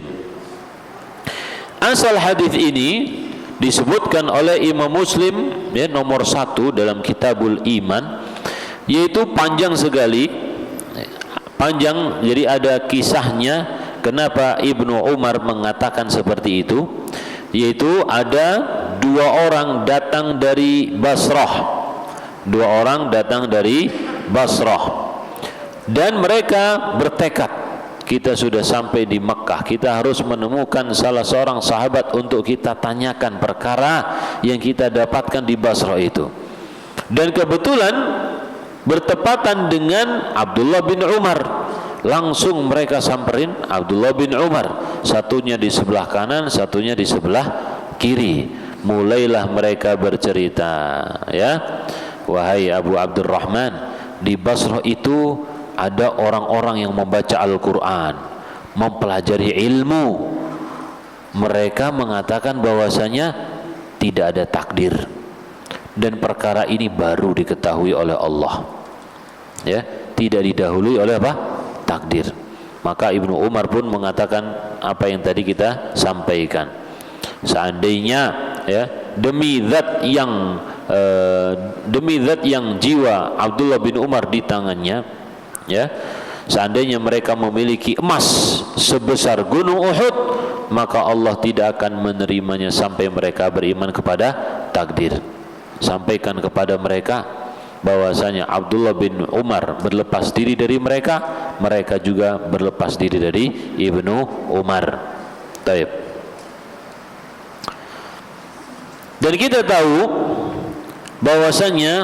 Asal hadis ini disebutkan oleh Imam Muslim, ya, nomor 1 dalam Kitabul Iman, yaitu panjang sekali, panjang. Jadi ada kisahnya kenapa Ibnu Umar mengatakan seperti itu, yaitu ada dua orang datang dari Basrah, dan mereka bertekad, kita sudah sampai di Mekkah, kita harus menemukan salah seorang sahabat untuk kita tanyakan perkara yang kita dapatkan di Basrah itu. Dan kebetulan bertepatan dengan Abdullah bin Umar. Langsung mereka samperin Abdullah bin Umar, satunya di sebelah kanan, satunya di sebelah kiri. Mulailah mereka bercerita, ya, wahai Abu Abdurrahman, di Basrah itu ada orang-orang yang membaca Al-Quran, mempelajari ilmu. Mereka mengatakan bahwasanya tidak ada takdir, dan perkara ini baru diketahui oleh Allah, ya, tidak didahului oleh apa? Takdir. Maka Ibnu Umar pun mengatakan apa yang tadi kita sampaikan. Seandainya, ya, demi zat yang jiwa Abdullah bin Umar di tangannya, ya, seandainya mereka memiliki emas sebesar gunung Uhud, maka Allah tidak akan menerimanya sampai mereka beriman kepada takdir. Sampaikan kepada mereka bahwasanya Abdullah bin Umar berlepas diri dari mereka, mereka juga berlepas diri dari Ibnu Umar. Taib. Dan kita tahu bahwasanya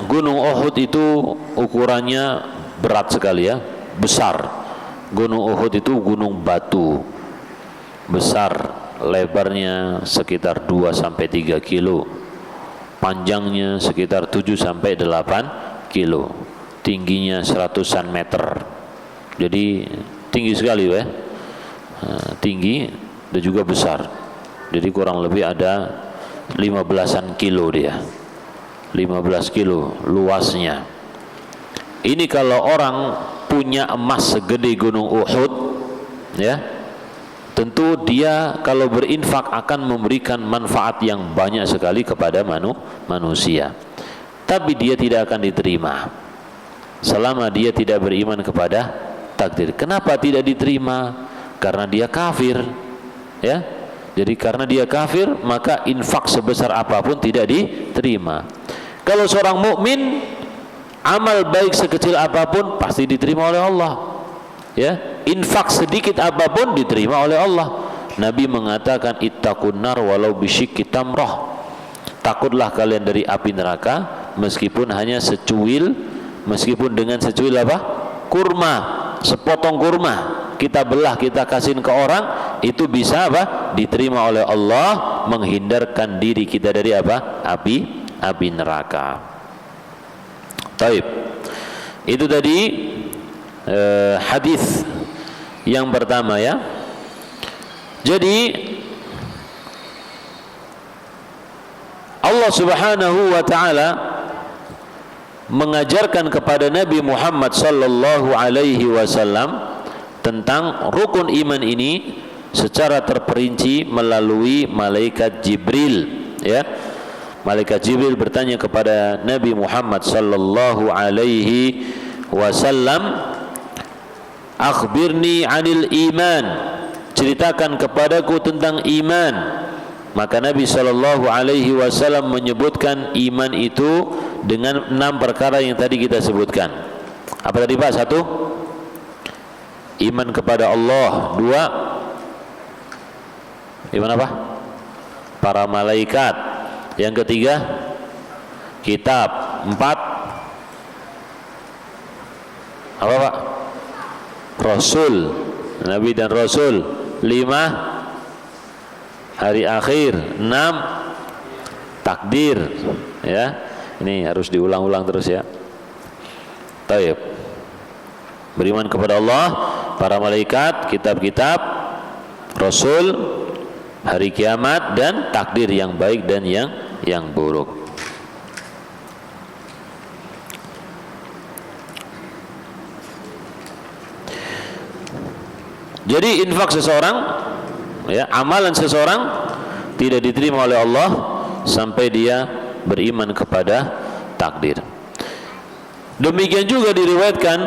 Gunung Uhud itu ukurannya berat sekali ya, besar. Gunung Uhud itu gunung batu besar, lebarnya sekitar 2-3 kilo, panjangnya sekitar 7-8 kilo, tingginya 100-an meter. Jadi tinggi sekali ya, tinggi dan juga besar. Jadi kurang lebih ada 15-an kilo dia, 15 kilo luasnya. Ini kalau orang punya emas segede Gunung Uhud ya, tentu dia kalau berinfak akan memberikan manfaat yang banyak sekali kepada manusia. Tapi dia tidak akan diterima selama dia tidak beriman kepada takdir. Kenapa tidak diterima? Karena dia kafir ya. Jadi karena dia kafir, maka infak sebesar apapun tidak diterima. Kalau seorang mukmin, amal baik sekecil apapun pasti diterima oleh Allah ya. Infak sedikit apapun diterima oleh Allah. Nabi mengatakan ittaqun nar walau bisyikki tamrah. Takutlah kalian dari api neraka meskipun hanya secuil, meskipun dengan secuil apa? Kurma, sepotong kurma. Kita belah, kita kasihin ke orang, itu bisa apa? Diterima oleh Allah, menghindarkan diri kita dari apa? Api neraka. Taib. Itu tadi hadis yang pertama ya. Jadi Allah Subhanahu wa taala mengajarkan kepada Nabi Muhammad sallallahu alaihi wasallam tentang rukun iman ini secara terperinci melalui malaikat Jibril ya. Malaikat Jibril bertanya kepada Nabi Muhammad sallallahu alaihi wasallam, akhbirni anil iman, ceritakan kepadaku tentang iman. Maka Nabi sallallahu alaihi wasallam menyebutkan iman itu dengan 6 perkara yang tadi kita sebutkan. Apa tadi Pak? 1, iman kepada Allah. 2, iman apa? Para malaikat. Yang ketiga, kitab. 4, apa Pak? Rasul, Nabi dan Rasul. 5, hari akhir. 6, takdir ya. Ini harus diulang-ulang terus ya. Taib. Beriman kepada Allah, para malaikat, kitab-kitab, Rasul, hari kiamat, dan takdir yang baik dan yang buruk. Jadi infak seseorang ya, amalan seseorang tidak diterima oleh Allah sampai dia beriman kepada takdir. Demikian juga diriwayatkan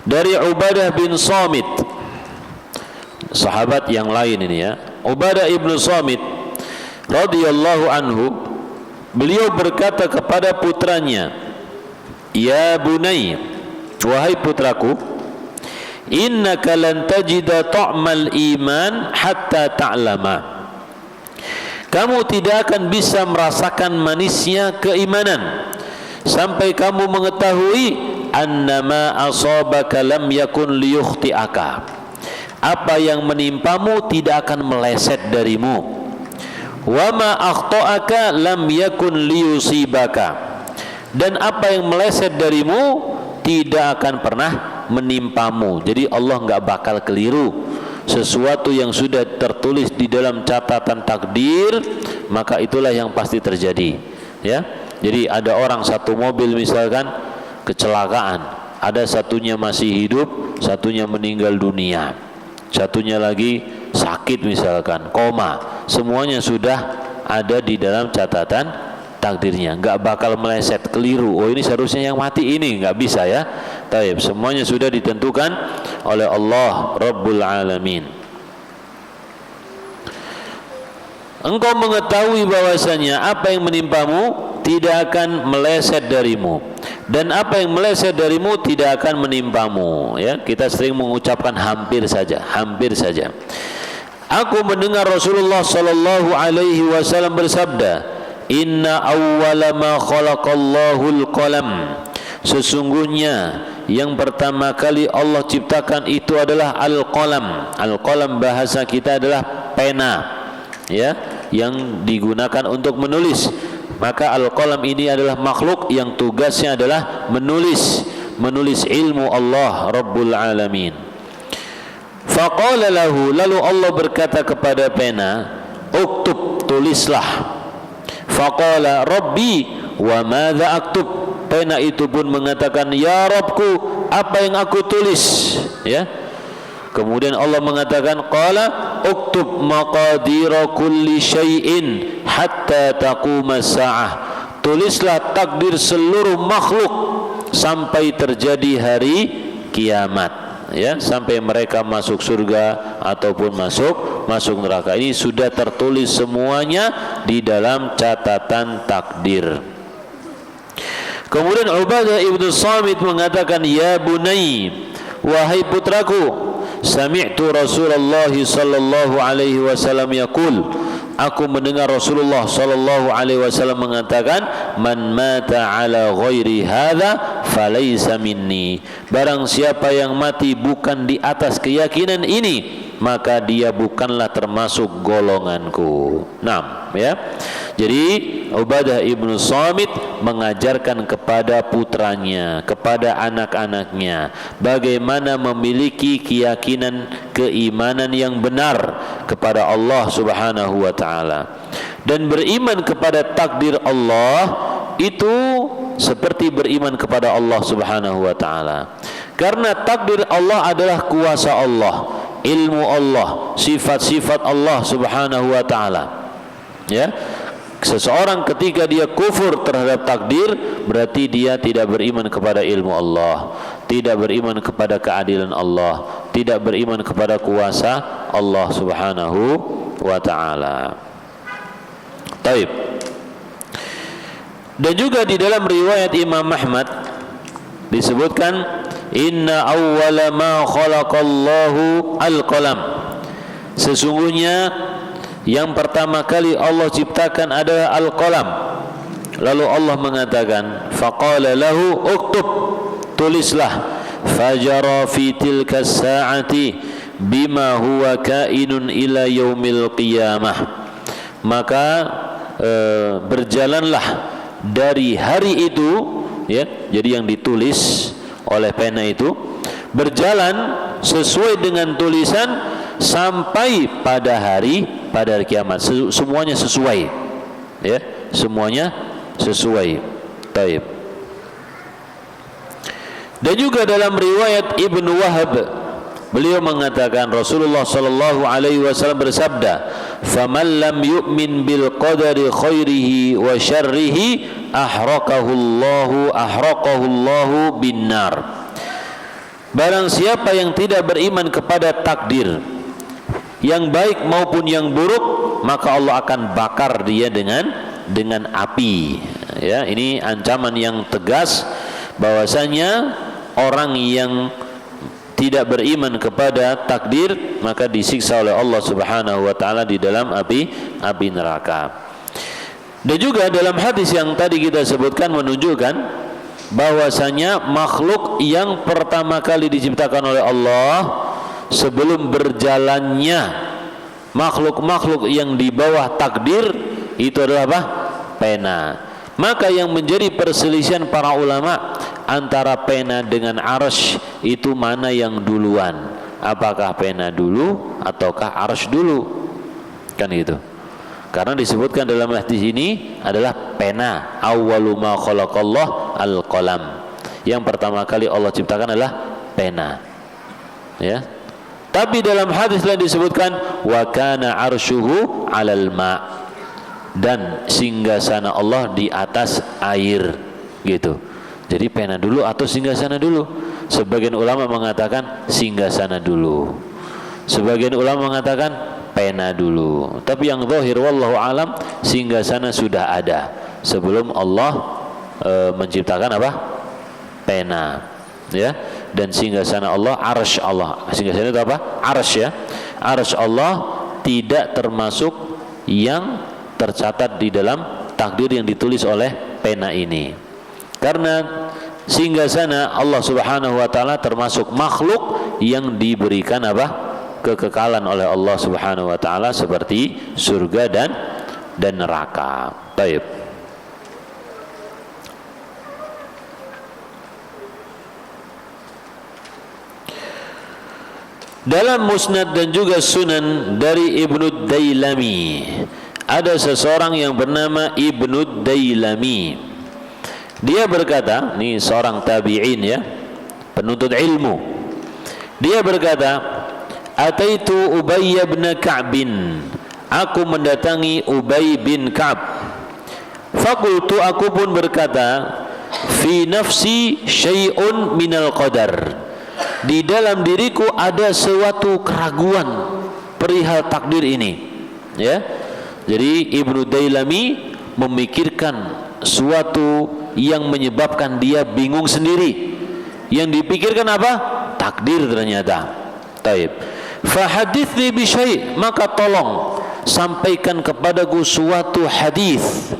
dari Ubadah bin Samit, sahabat yang lain ini ya. Ubadah ibnu Samit radhiyallahu anhu, beliau berkata kepada putranya, ya bunai, wahai putraku, innaka lan tajida ta'mal iman hatta ta'lama. Kamu tidak akan bisa merasakan manisnya keimanan sampai kamu mengetahui annama asabaka lam yakun liyukhti'aka. Apa yang menimpamu tidak akan meleset darimu. Wa ma akhta'aka lam yakun liyusibaka. Dan apa yang meleset darimu tidak akan pernah menimpamu. Jadi Allah nggak bakal keliru. Sesuatu yang sudah tertulis di dalam catatan takdir, maka itulah yang pasti terjadi ya. Jadi ada orang satu mobil misalkan kecelakaan, ada satunya masih hidup, satunya meninggal dunia, satunya lagi sakit misalkan koma, semuanya sudah ada di dalam catatan takdirnya, nggak bakal meleset keliru. Oh ini seharusnya yang mati ini, nggak bisa ya. Taib, semuanya sudah ditentukan oleh Allah Rabbul Alamin. Engkau mengetahui bahwasanya apa yang menimpamu tidak akan meleset darimu, dan apa yang meleset darimu tidak akan menimpamu. Ya, kita sering mengucapkan hampir saja, hampir saja. Aku mendengar Rasulullah sallallahu alaihi wasallam bersabda, "Inna awwala ma khalaqallahul qalam." Sesungguhnya yang pertama kali Allah ciptakan itu adalah al-qalam. Al-qalam bahasa kita adalah pena, ya, yang digunakan untuk menulis. Maka al-qalam ini adalah makhluk yang tugasnya adalah menulis ilmu Allah Rabbul Alamin. Faqala lahu, lalu Allah berkata kepada pena, uktub, tulislah. Faqala Rabbi wa madza aktub. Pena itu pun mengatakan, ya Rabbku, apa yang aku tulis? Ya. Kemudian Allah mengatakan, qala uktub maqadira kulli syai'in hatta taquma sa'ah. Tulislah takdir seluruh makhluk sampai terjadi hari kiamat, ya, sampai mereka masuk surga ataupun masuk neraka. Ini sudah tertulis semuanya di dalam catatan takdir. Kemudian Ubadah ibnu Samit mengatakan, ya bunai, wahai putraku, sami'tu Rasulullah sallallahu alaihi wasallam yaqul, aku mendengar Rasulullah sallallahu alaihi wasallam mengatakan, man mata ala ghairi hadza falaysa minni. Barang siapa yang mati bukan di atas keyakinan ini, maka dia bukanlah termasuk golonganku. 6, ya. Jadi Ubadah ibnu Samit mengajarkan kepada putranya, kepada anak-anaknya, bagaimana memiliki keyakinan keimanan yang benar kepada Allah Subhanahu wa taala. Dan beriman kepada takdir Allah itu seperti beriman kepada Allah Subhanahu wa taala. Karena takdir Allah adalah kuasa Allah, ilmu Allah, sifat-sifat Allah Subhanahu wa taala. Ya. Seseorang ketika dia kufur terhadap takdir, berarti dia tidak beriman kepada ilmu Allah, tidak beriman kepada keadilan Allah, tidak beriman kepada kuasa Allah Subhanahu wa taala. Taib. Dan juga di dalam riwayat Imam Ahmad disebutkan, inna awwala ma khalaqallahu al-qalam. Sesungguhnya yang pertama kali Allah ciptakan adalah al-qalam. Lalu Allah mengatakan, faqala lahu uktub, tulislah. Fajara fi tilka sa'ati bima huwa kainun ila yaumil qiyamah. Maka berjalanlah dari hari itu, ya, jadi yang ditulis oleh pena itu berjalan sesuai dengan tulisan sampai pada hari kiamat. Semuanya sesuai, ya, semuanya sesuai. Taib. Dan juga dalam riwayat Ibnu Wahab, beliau mengatakan Rasulullah sallallahu alaihi wasallam bersabda, "Faman lam yu'min bil qadari khairihi wa syarrihi ahraqahu Allahu bin nar." Barang siapa yang tidak beriman kepada takdir, yang baik maupun yang buruk, maka Allah akan bakar dia dengan api. Ya, ini ancaman yang tegas bahwasanya orang yang tidak beriman kepada takdir maka disiksa oleh Allah Subhanahu wa taala di dalam api neraka. Dan juga dalam hadis yang tadi kita sebutkan menunjukkan bahwasanya makhluk yang pertama kali diciptakan oleh Allah sebelum berjalannya makhluk-makhluk yang di bawah takdir itu adalah apa? Pena. Maka yang menjadi perselisihan para ulama antara pena dengan arsy itu mana yang duluan? Apakah pena dulu ataukah arsy dulu? Kan gitu. Karena disebutkan dalam hadis ini adalah pena. Awwalu ma khalaqallah al-qalam. Yang pertama kali Allah ciptakan adalah pena. Ya. Tapi dalam hadis lain disebutkan wa kana arsyuhu 'alal ma'. dan singgasana Allah di atas air gitu. Jadi pena dulu atau singgasana dulu? Sebagian ulama mengatakan singgasana dulu. Sebagian ulama mengatakan pena dulu. Tapi yang zahir wallahu alam singgasana sudah ada sebelum Allah menciptakan apa? Pena. Ya. Dan singgasana Allah, arsy Allah. Singgasana itu apa? Arsy ya. Arsy Allah tidak termasuk yang tercatat di dalam takdir yang ditulis oleh pena ini. Karena singgasana Allah Subhanahu wa taala termasuk makhluk yang diberikan apa? Kekekalan oleh Allah Subhanahu wa taala seperti surga dan neraka. Baik. Dalam Musnad dan juga Sunan dari Ibnu Dailami, ada seseorang yang bernama Ibnu Dailami. Dia berkata, ini seorang tabi'in ya, penuntut ilmu. Dia berkata, "Ataitu Ubay bin Ka'b." Aku mendatangi Ubay bin Ka'b. Fakultu, aku pun berkata, "Fi nafsi syai'un minal qadar." Di dalam diriku ada suatu keraguan perihal takdir ini. Ya. Jadi Ibnu Dailami memikirkan suatu yang menyebabkan dia bingung sendiri. Yang dipikirkan apa? Takdir ternyata. Taib. Fahadithni bi syai', maka tolong sampaikan kepadaku suatu hadis.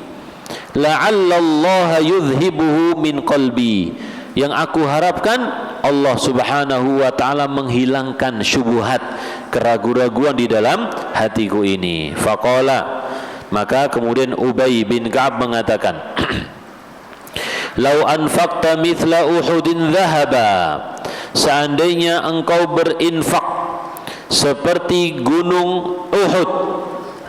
La'allallaha yudhibuhu min qalbi. Yang aku harapkan Allah Subhanahu wa taala menghilangkan syubhat, keraguan-raguan di dalam hatiku ini. Faqala, maka kemudian Ubay bin Ka'ab mengatakan, "Lau anfaqta mithla Uhudin dhahaba." Seandainya engkau berinfak seperti gunung Uhud,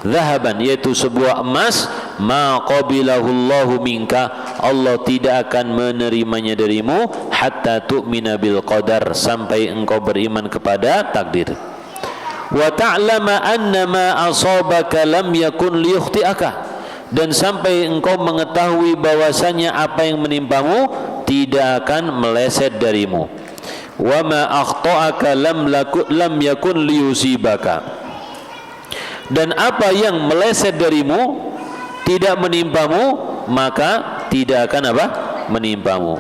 dhahaban, yaitu sebuah emas, ma qabilahu Allahu minka, Allah tidak akan menerimanya darimu, hatta tu'mina bil qadar, sampai engkau beriman kepada takdir. Wa ta'lama anna ma asabaka lam yakun liyukhti'aka, dan sampai engkau mengetahui bahwasanya apa yang menimpamu tidak akan meleset darimu. Wa ma akhta'aka lam yakun liyusibaka, dan apa yang meleset darimu tidak menimpamu, maka tidak akan apa? Menimpamu.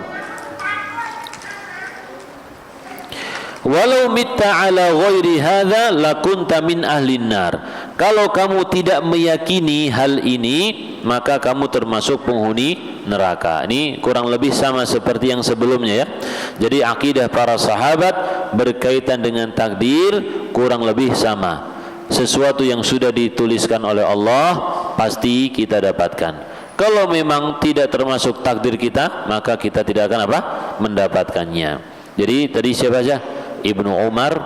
Walau mitta ala ghairi hadza lakunta min ahlin nar. Kalau kamu tidak meyakini hal ini, maka kamu termasuk penghuni neraka. Ini kurang lebih sama seperti yang sebelumnya ya. Jadi akidah para sahabat berkaitan dengan takdir kurang lebih sama. Sesuatu yang sudah dituliskan oleh Allah pasti kita dapatkan. Kalau memang tidak termasuk takdir kita, maka kita tidak akan apa? Mendapatkannya. Jadi tadi siapa saja? Ibnu Umar,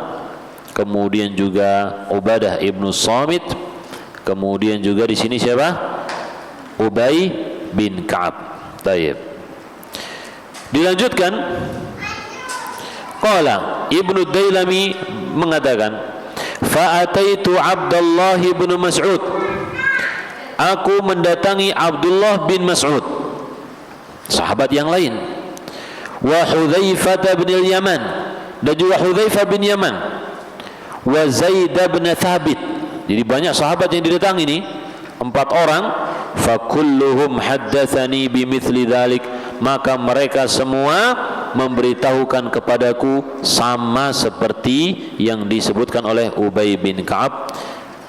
kemudian juga Ubadah ibnu Samit, kemudian juga di sini siapa? Ubay bin Ka'ab. Baik. Dilanjutkan. Qala Ibnu Dailami mengatakan, fa'ataitu Abdullah bin Mas'ud. Aku mendatangi Abdullah bin Mas'ud, sahabat yang lain. Wa Hudzaifah bin Yaman, dan juga Hudzaifah bin Yaman. Wa Zaid bin Thabit. Jadi banyak sahabat yang didatangi ini, 4 orang. Fa kulluhum haddatsani bimithli dzalik, maka mereka semua memberitahukan kepadaku sama seperti yang disebutkan oleh Ubay bin Ka'ab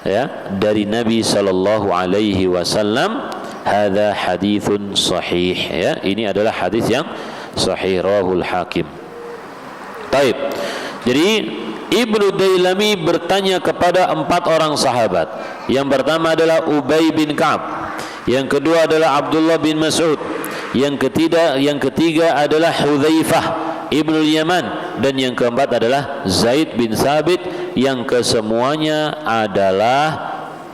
ya, dari Nabi sallallahu alaihi wasallam. Hadza haditsun sahih ya, ini adalah hadis yang sahih, rawahul Hakim. Taib. Jadi Ibnu Dailami bertanya kepada 4 orang sahabat. Yang pertama adalah Ubay bin Ka'ab, yang kedua adalah Abdullah bin Mas'ud, yang ketiga adalah Hudzaifah ibnu Yaman, dan yang keempat adalah Zaid bin Thabit, yang kesemuanya adalah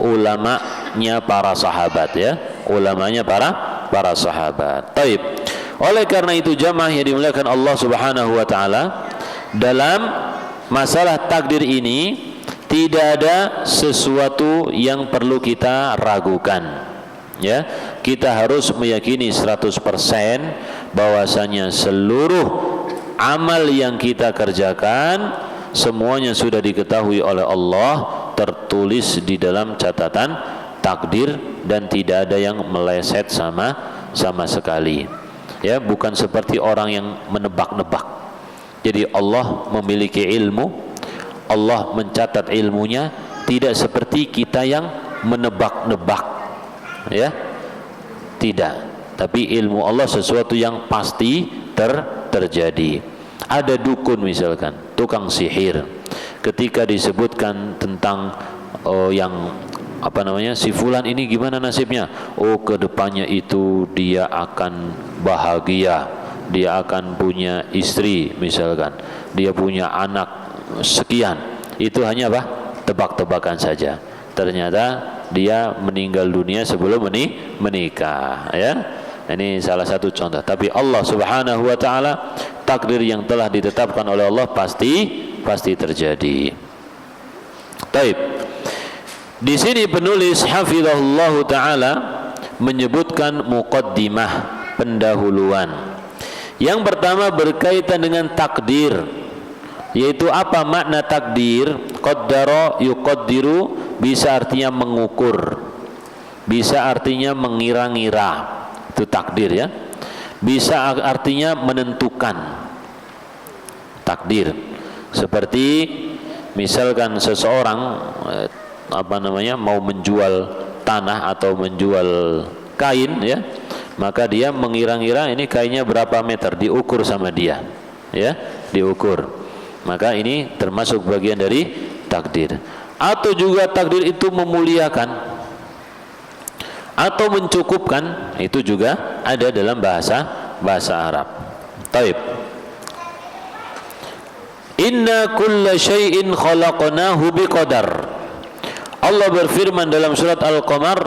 ulamanya para sahabat ya, ulamanya para sahabat. Taib. Oleh karena itu jamaah yang dimuliakan Allah Subhanahu wa taala, dalam masalah takdir ini tidak ada sesuatu yang perlu kita ragukan Ya, kita harus meyakini 100% bahwasanya seluruh amal yang kita kerjakan semuanya sudah diketahui oleh Allah, tertulis di dalam catatan takdir dan tidak ada yang meleset sama sekali. Ya, bukan seperti orang yang menebak-nebak. Jadi Allah memiliki ilmu, Allah mencatat ilmunya, tidak seperti kita yang menebak-nebak. Ya, tidak. Tapi ilmu Allah sesuatu yang pasti terjadi. Ada dukun misalkan, tukang sihir, ketika disebutkan tentang yang si fulan ini gimana nasibnya, kedepannya itu dia akan bahagia, dia akan punya istri misalkan, dia punya anak sekian, itu hanya tebak-tebakan saja. Ternyata dia meninggal dunia sebelum menikah, ya. Ini salah satu contoh. Tapi Allah Subhanahu wa taala, takdir yang telah ditetapkan oleh Allah pasti terjadi. Baik. Di sini penulis hafizahullah taala menyebutkan muqaddimah, pendahuluan. Yang pertama berkaitan dengan takdir, yaitu apa makna takdir? Qaddara yuqaddiru bisa artinya mengukur, bisa artinya mengira-ngira, itu takdir ya. Bisa artinya menentukan, takdir. Seperti misalkan seseorang mau menjual tanah atau menjual kain ya, maka dia mengira-ngira ini kainnya berapa meter, diukur sama dia ya, diukur. Maka ini termasuk bagian dari takdir. Atau juga takdir itu memuliakan atau mencukupkan, itu juga ada dalam bahasa Arab. Taib. Inna kulla syai'in khalaqnahu biqadar. Allah berfirman dalam surat Al-Qamar,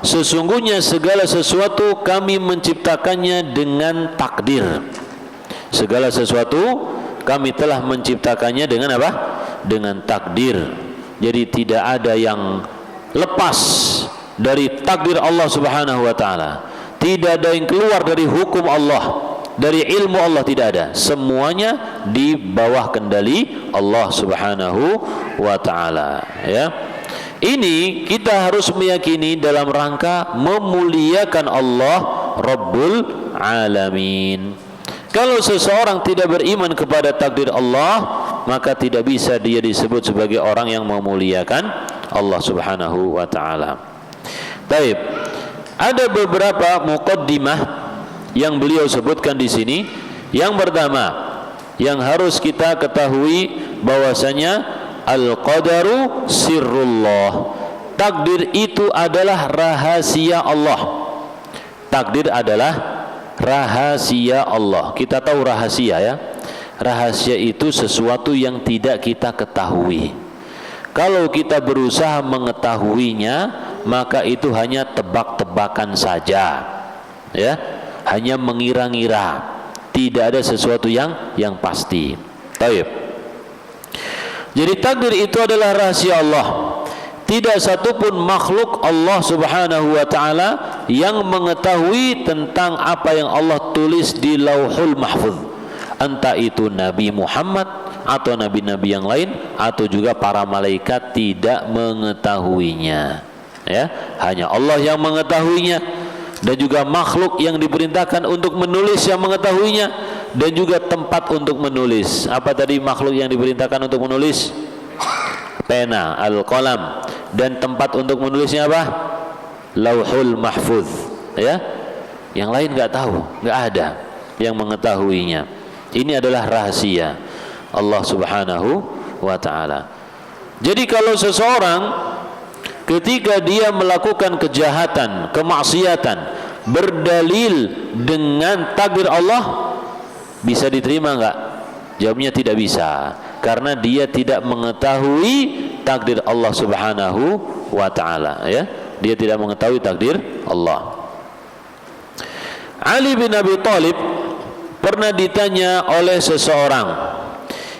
sesungguhnya segala sesuatu kami menciptakannya dengan takdir. Segala sesuatu kami telah menciptakannya dengan apa? Dengan takdir. Jadi tidak ada yang lepas dari takdir Allah Subhanahu wa taala. Tidak ada yang keluar dari hukum Allah, dari ilmu Allah, tidak ada. Semuanya di bawah kendali Allah Subhanahu wa taala, ya. Ini kita harus meyakini dalam rangka memuliakan Allah Rabbul Alamin. Kalau seseorang tidak beriman kepada takdir Allah, maka tidak bisa dia disebut sebagai orang yang memuliakan Allah Subhanahu wa taala. Baik. Ada beberapa muqaddimah yang beliau sebutkan di sini. Yang pertama, yang harus kita ketahui bahwasanya al-qadaru sirrullah. Takdir itu adalah rahasia Allah. Takdir adalah rahasia Allah. Kita tahu rahasia ya. Rahasia itu sesuatu yang tidak kita ketahui. Kalau kita berusaha mengetahuinya, maka itu hanya tebak-tebakan saja. Ya, hanya mengira-ngira. Tidak ada sesuatu yang pasti. Baik. Jadi takdir itu adalah rahasia Allah. Tidak satupun makhluk Allah Subhanahu wa ta'ala yang mengetahui tentang apa yang Allah tulis di Lauhul Mahfuz. Entah itu Nabi Muhammad atau nabi-nabi yang lain, atau juga para malaikat tidak mengetahuinya. Ya, hanya Allah yang mengetahuinya, dan juga makhluk yang diperintahkan untuk menulis yang mengetahuinya, dan juga tempat untuk menulis. Apa tadi makhluk yang diperintahkan untuk menulis? Pena, al-qalam. Dan tempat untuk menulisnya apa? Lauhul Mahfuz. Ya, yang lain nggak tahu, nggak ada yang mengetahuinya. Ini adalah rahasia Allah Subhanahu wa ta'ala. Jadi kalau seseorang ketika dia melakukan kejahatan, kemaksiatan, berdalil dengan takdir Allah, bisa diterima enggak? Jawabnya tidak bisa, karena dia tidak mengetahui takdir Allah Subhanahu wa ta'ala, ya. Dia tidak mengetahui takdir Allah. Ali bin Abi Thalib pernah ditanya oleh seseorang,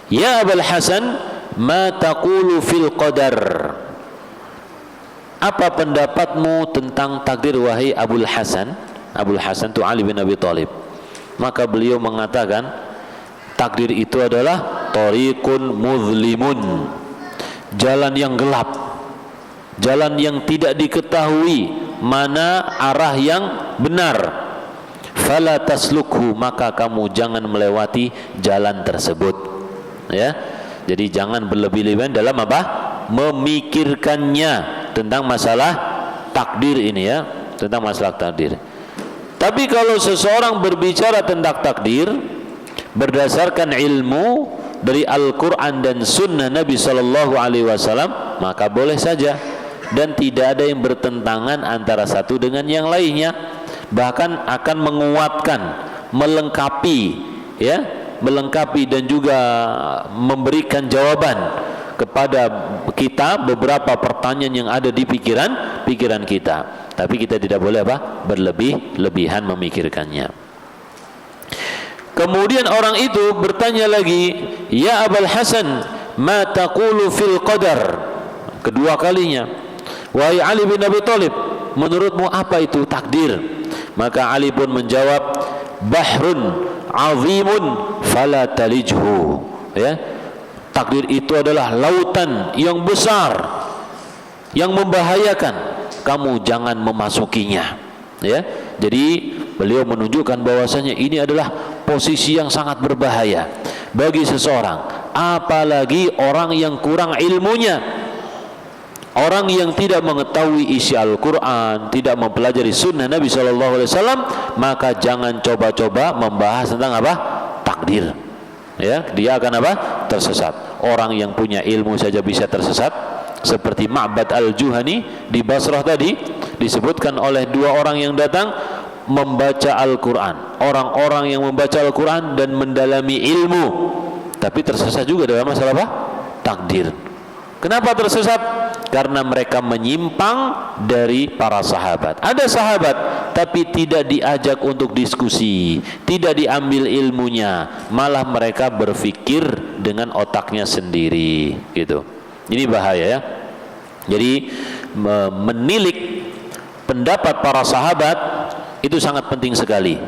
"Ya Abul Hasan, ma taqulu fil qadar?" apa pendapatmu tentang takdir wahai Abul Hasan? Abul Hasan itu Ali bin Abi Thalib. Maka beliau mengatakan, takdir itu adalah tariqun muzlimun, jalan yang gelap, jalan yang tidak diketahui mana arah yang benar. Fala taslukhu, maka kamu jangan melewati jalan tersebut. Ya, jadi jangan berlebih-lebihan dalam apa? Memikirkannya tentang masalah takdir ini, ya, tentang masalah takdir. Tapi kalau seseorang berbicara tentang takdir berdasarkan ilmu dari Al-Quran dan Sunnah Nabi Sallallahu Alaihi Wasallam, maka boleh saja, dan tidak ada yang bertentangan antara satu dengan yang lainnya, bahkan akan menguatkan, melengkapi, ya, melengkapi dan juga memberikan jawaban kepada kita beberapa pertanyaan yang ada di pikiran kita. Tapi kita tidak boleh apa? Berlebih-lebihan memikirkannya. Kemudian orang itu bertanya lagi, ya Abul Hasan, ma taqulu fil qadar? Kedua kalinya, wahai Ali bin Abi Thalib, menurutmu apa itu takdir? Maka Ali pun menjawab, bahrun azimun fala talijhu. Ya, takdir itu adalah lautan yang besar yang membahayakan, kamu jangan memasukinya. Ya, jadi beliau menunjukkan bahwasanya ini adalah posisi yang sangat berbahaya bagi seseorang, apalagi orang yang kurang ilmunya, orang yang tidak mengetahui isi Al-Quran, tidak mempelajari Sunnah Nabi SAW, maka jangan coba-coba membahas tentang apa? Takdir. Ya, dia akan apa? Tersesat. Orang yang punya ilmu saja bisa tersesat, seperti Ma'bad al-Juhani di Basrah tadi, disebutkan oleh dua orang yang datang membaca Al-Quran, orang-orang yang membaca Al-Quran dan mendalami ilmu, tapi tersesat juga dalam masalah apa? Takdir. Kenapa tersesat? Karena mereka menyimpang dari para sahabat. Ada sahabat tapi tidak diajak untuk diskusi, tidak diambil ilmunya, malah mereka berpikir dengan otaknya sendiri, gitu. Ini bahaya, ya. Jadi menilik pendapat para sahabat itu sangat penting sekali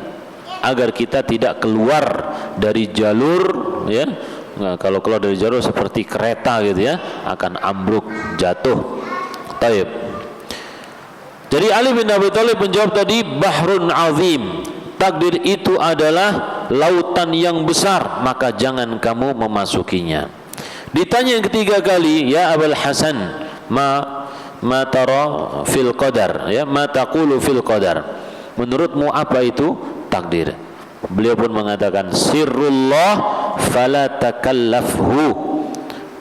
agar kita tidak keluar dari jalur, ya. Nah, kalau keluar dari jalur seperti kereta gitu, ya, akan ambruk, jatuh. Taib. Jadi Ali bin Abi Thalib menjawab tadi, bahrun azim, takdir itu adalah lautan yang besar, maka jangan kamu memasukinya. Ditanya yang ketiga kali, ya Abul Hasan, ma tara fil qadar, ya, ma taqulu fil qadar, menurutmu apa itu takdir? Beliau pun mengatakan, sirrullah fala takallafhu,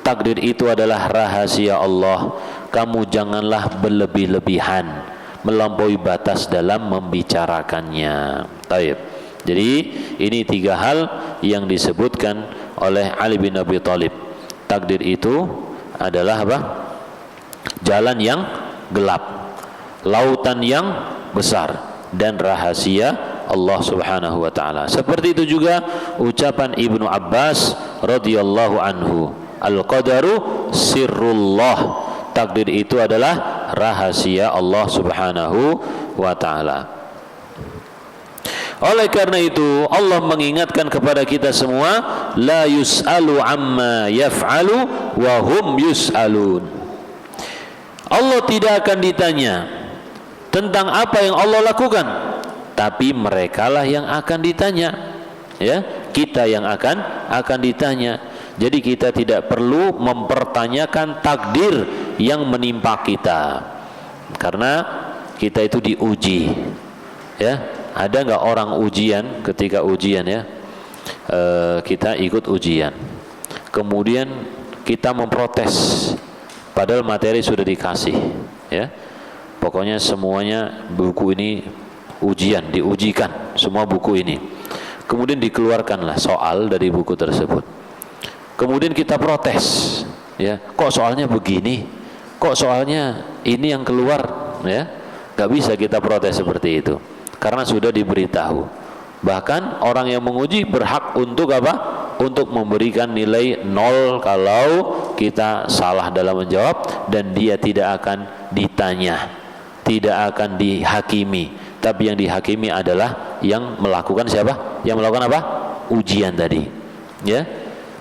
takdir itu adalah rahasia Allah, kamu janganlah berlebih-lebihan, melampaui batas dalam membicarakannya. Taib. Jadi ini tiga hal yang disebutkan oleh Ali bin Abi Thalib. Takdir itu adalah apa? Jalan yang gelap, lautan yang besar, dan rahasia Allah Subhanahu wa taala. Seperti itu juga ucapan Ibnu Abbas radhiyallahu anhu, al-qadaru sirrullah, takdir itu adalah rahasia Allah Subhanahu wa taala. Oleh karena itu Allah mengingatkan kepada kita semua, la yus'alu amma yaf'alu wa hum yus'alun. Allah tidak akan ditanya tentang apa yang Allah lakukan, tapi merekalah yang akan ditanya, ya, kita yang akan ditanya. Jadi kita tidak perlu mempertanyakan takdir yang menimpa kita, karena kita itu diuji, ya. Ada nggak orang ujian, ketika ujian, ya, kita ikut ujian, kemudian kita memprotes padahal materi sudah dikasih, ya, pokoknya semuanya buku ini ujian, diujikan semua buku ini, kemudian dikeluarkanlah soal dari buku tersebut, kemudian kita protes, ya, kok soalnya begini, kok soalnya ini yang keluar, ya, nggak bisa kita protes seperti itu. Karena sudah diberitahu Bahkan orang yang menguji berhak untuk apa? Untuk memberikan nilai 0 kalau kita salah dalam menjawab, dan dia tidak akan ditanya, tidak akan dihakimi, tapi yang dihakimi adalah yang melakukan siapa? Yang melakukan apa? Ujian tadi. Ya.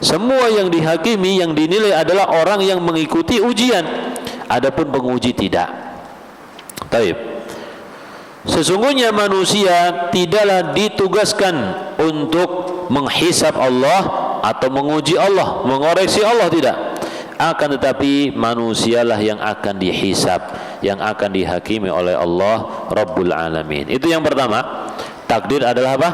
Semua yang dihakimi, yang dinilai adalah orang yang mengikuti ujian. Adapun penguji tidak. Taib. Sesungguhnya manusia tidaklah ditugaskan untuk menghisab Allah atau menguji Allah, mengoreksi Allah, tidak. Akan tetapi manusialah yang akan dihisab, yang akan dihakimi oleh Allah Rabbul Alamin. Itu yang pertama. Takdir adalah apa?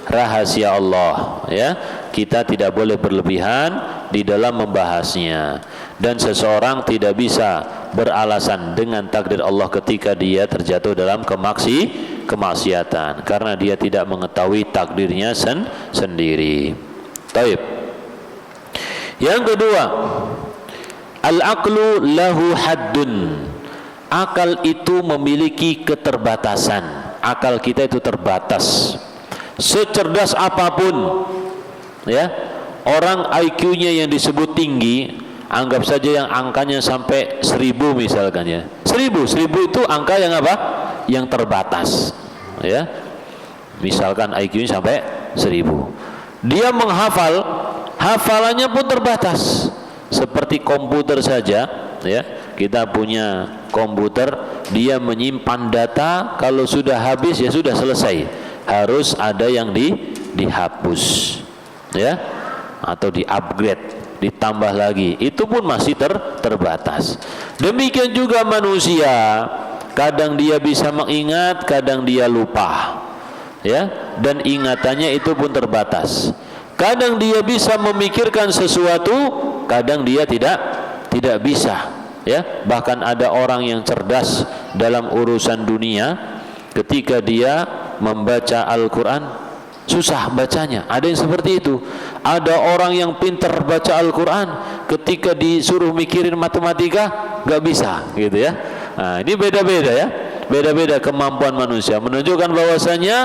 Rahasia Allah, ya. Kita tidak boleh berlebihan di dalam membahasnya, dan seseorang tidak bisa beralasan dengan takdir Allah ketika dia terjatuh dalam kemaksiatan, karena dia tidak mengetahui takdirnya sendiri. Taib. Yang kedua, al-aqlu lahu haddun. Akal itu memiliki keterbatasan. Akal kita itu terbatas. Secerdas apapun, ya, orang IQ-nya yang disebut tinggi, anggap saja yang angkanya sampai 1000 misalkan, ya. 1000 itu angka yang apa? Yang terbatas, ya. Misalkan IQ-nya sampai 1000. Dia menghafal, hafalannya pun terbatas. Seperti komputer saja, ya. Kita punya komputer, dia menyimpan data, kalau sudah habis ya sudah selesai. Harus ada yang dihapus, ya, atau di-upgrade, ditambah lagi. Itu pun masih terbatas. Demikian juga manusia, kadang dia bisa mengingat, kadang dia lupa, ya, dan ingatannya itu pun terbatas. Kadang dia bisa memikirkan sesuatu, kadang dia tidak bisa, ya. Bahkan ada orang yang cerdas dalam urusan dunia, ketika dia membaca Al-Quran susah bacanya. Ada yang seperti itu. Ada orang yang pintar baca Al-Quran, ketika disuruh mikirin matematika gak bisa, gitu ya. Nah, ini beda-beda, ya. Beda-beda kemampuan manusia, menunjukkan bahwasanya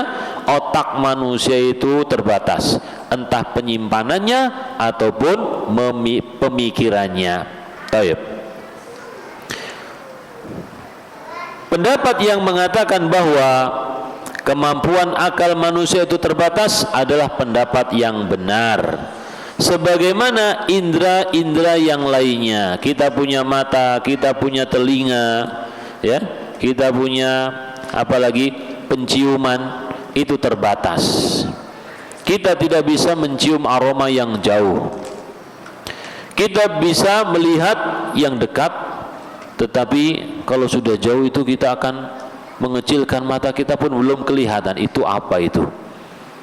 otak manusia itu terbatas, entah penyimpanannya ataupun pemikirannya. Taib. Pendapat yang mengatakan bahwa kemampuan akal manusia itu terbatas adalah pendapat yang benar. Sebagaimana indera-indera yang lainnya, kita punya mata, kita punya telinga, ya, kita punya apalagi penciuman, itu terbatas. Kita tidak bisa mencium aroma yang jauh. Kita bisa melihat yang dekat, tetapi kalau sudah jauh itu kita akan mengecilkan mata kita pun belum kelihatan itu apa itu,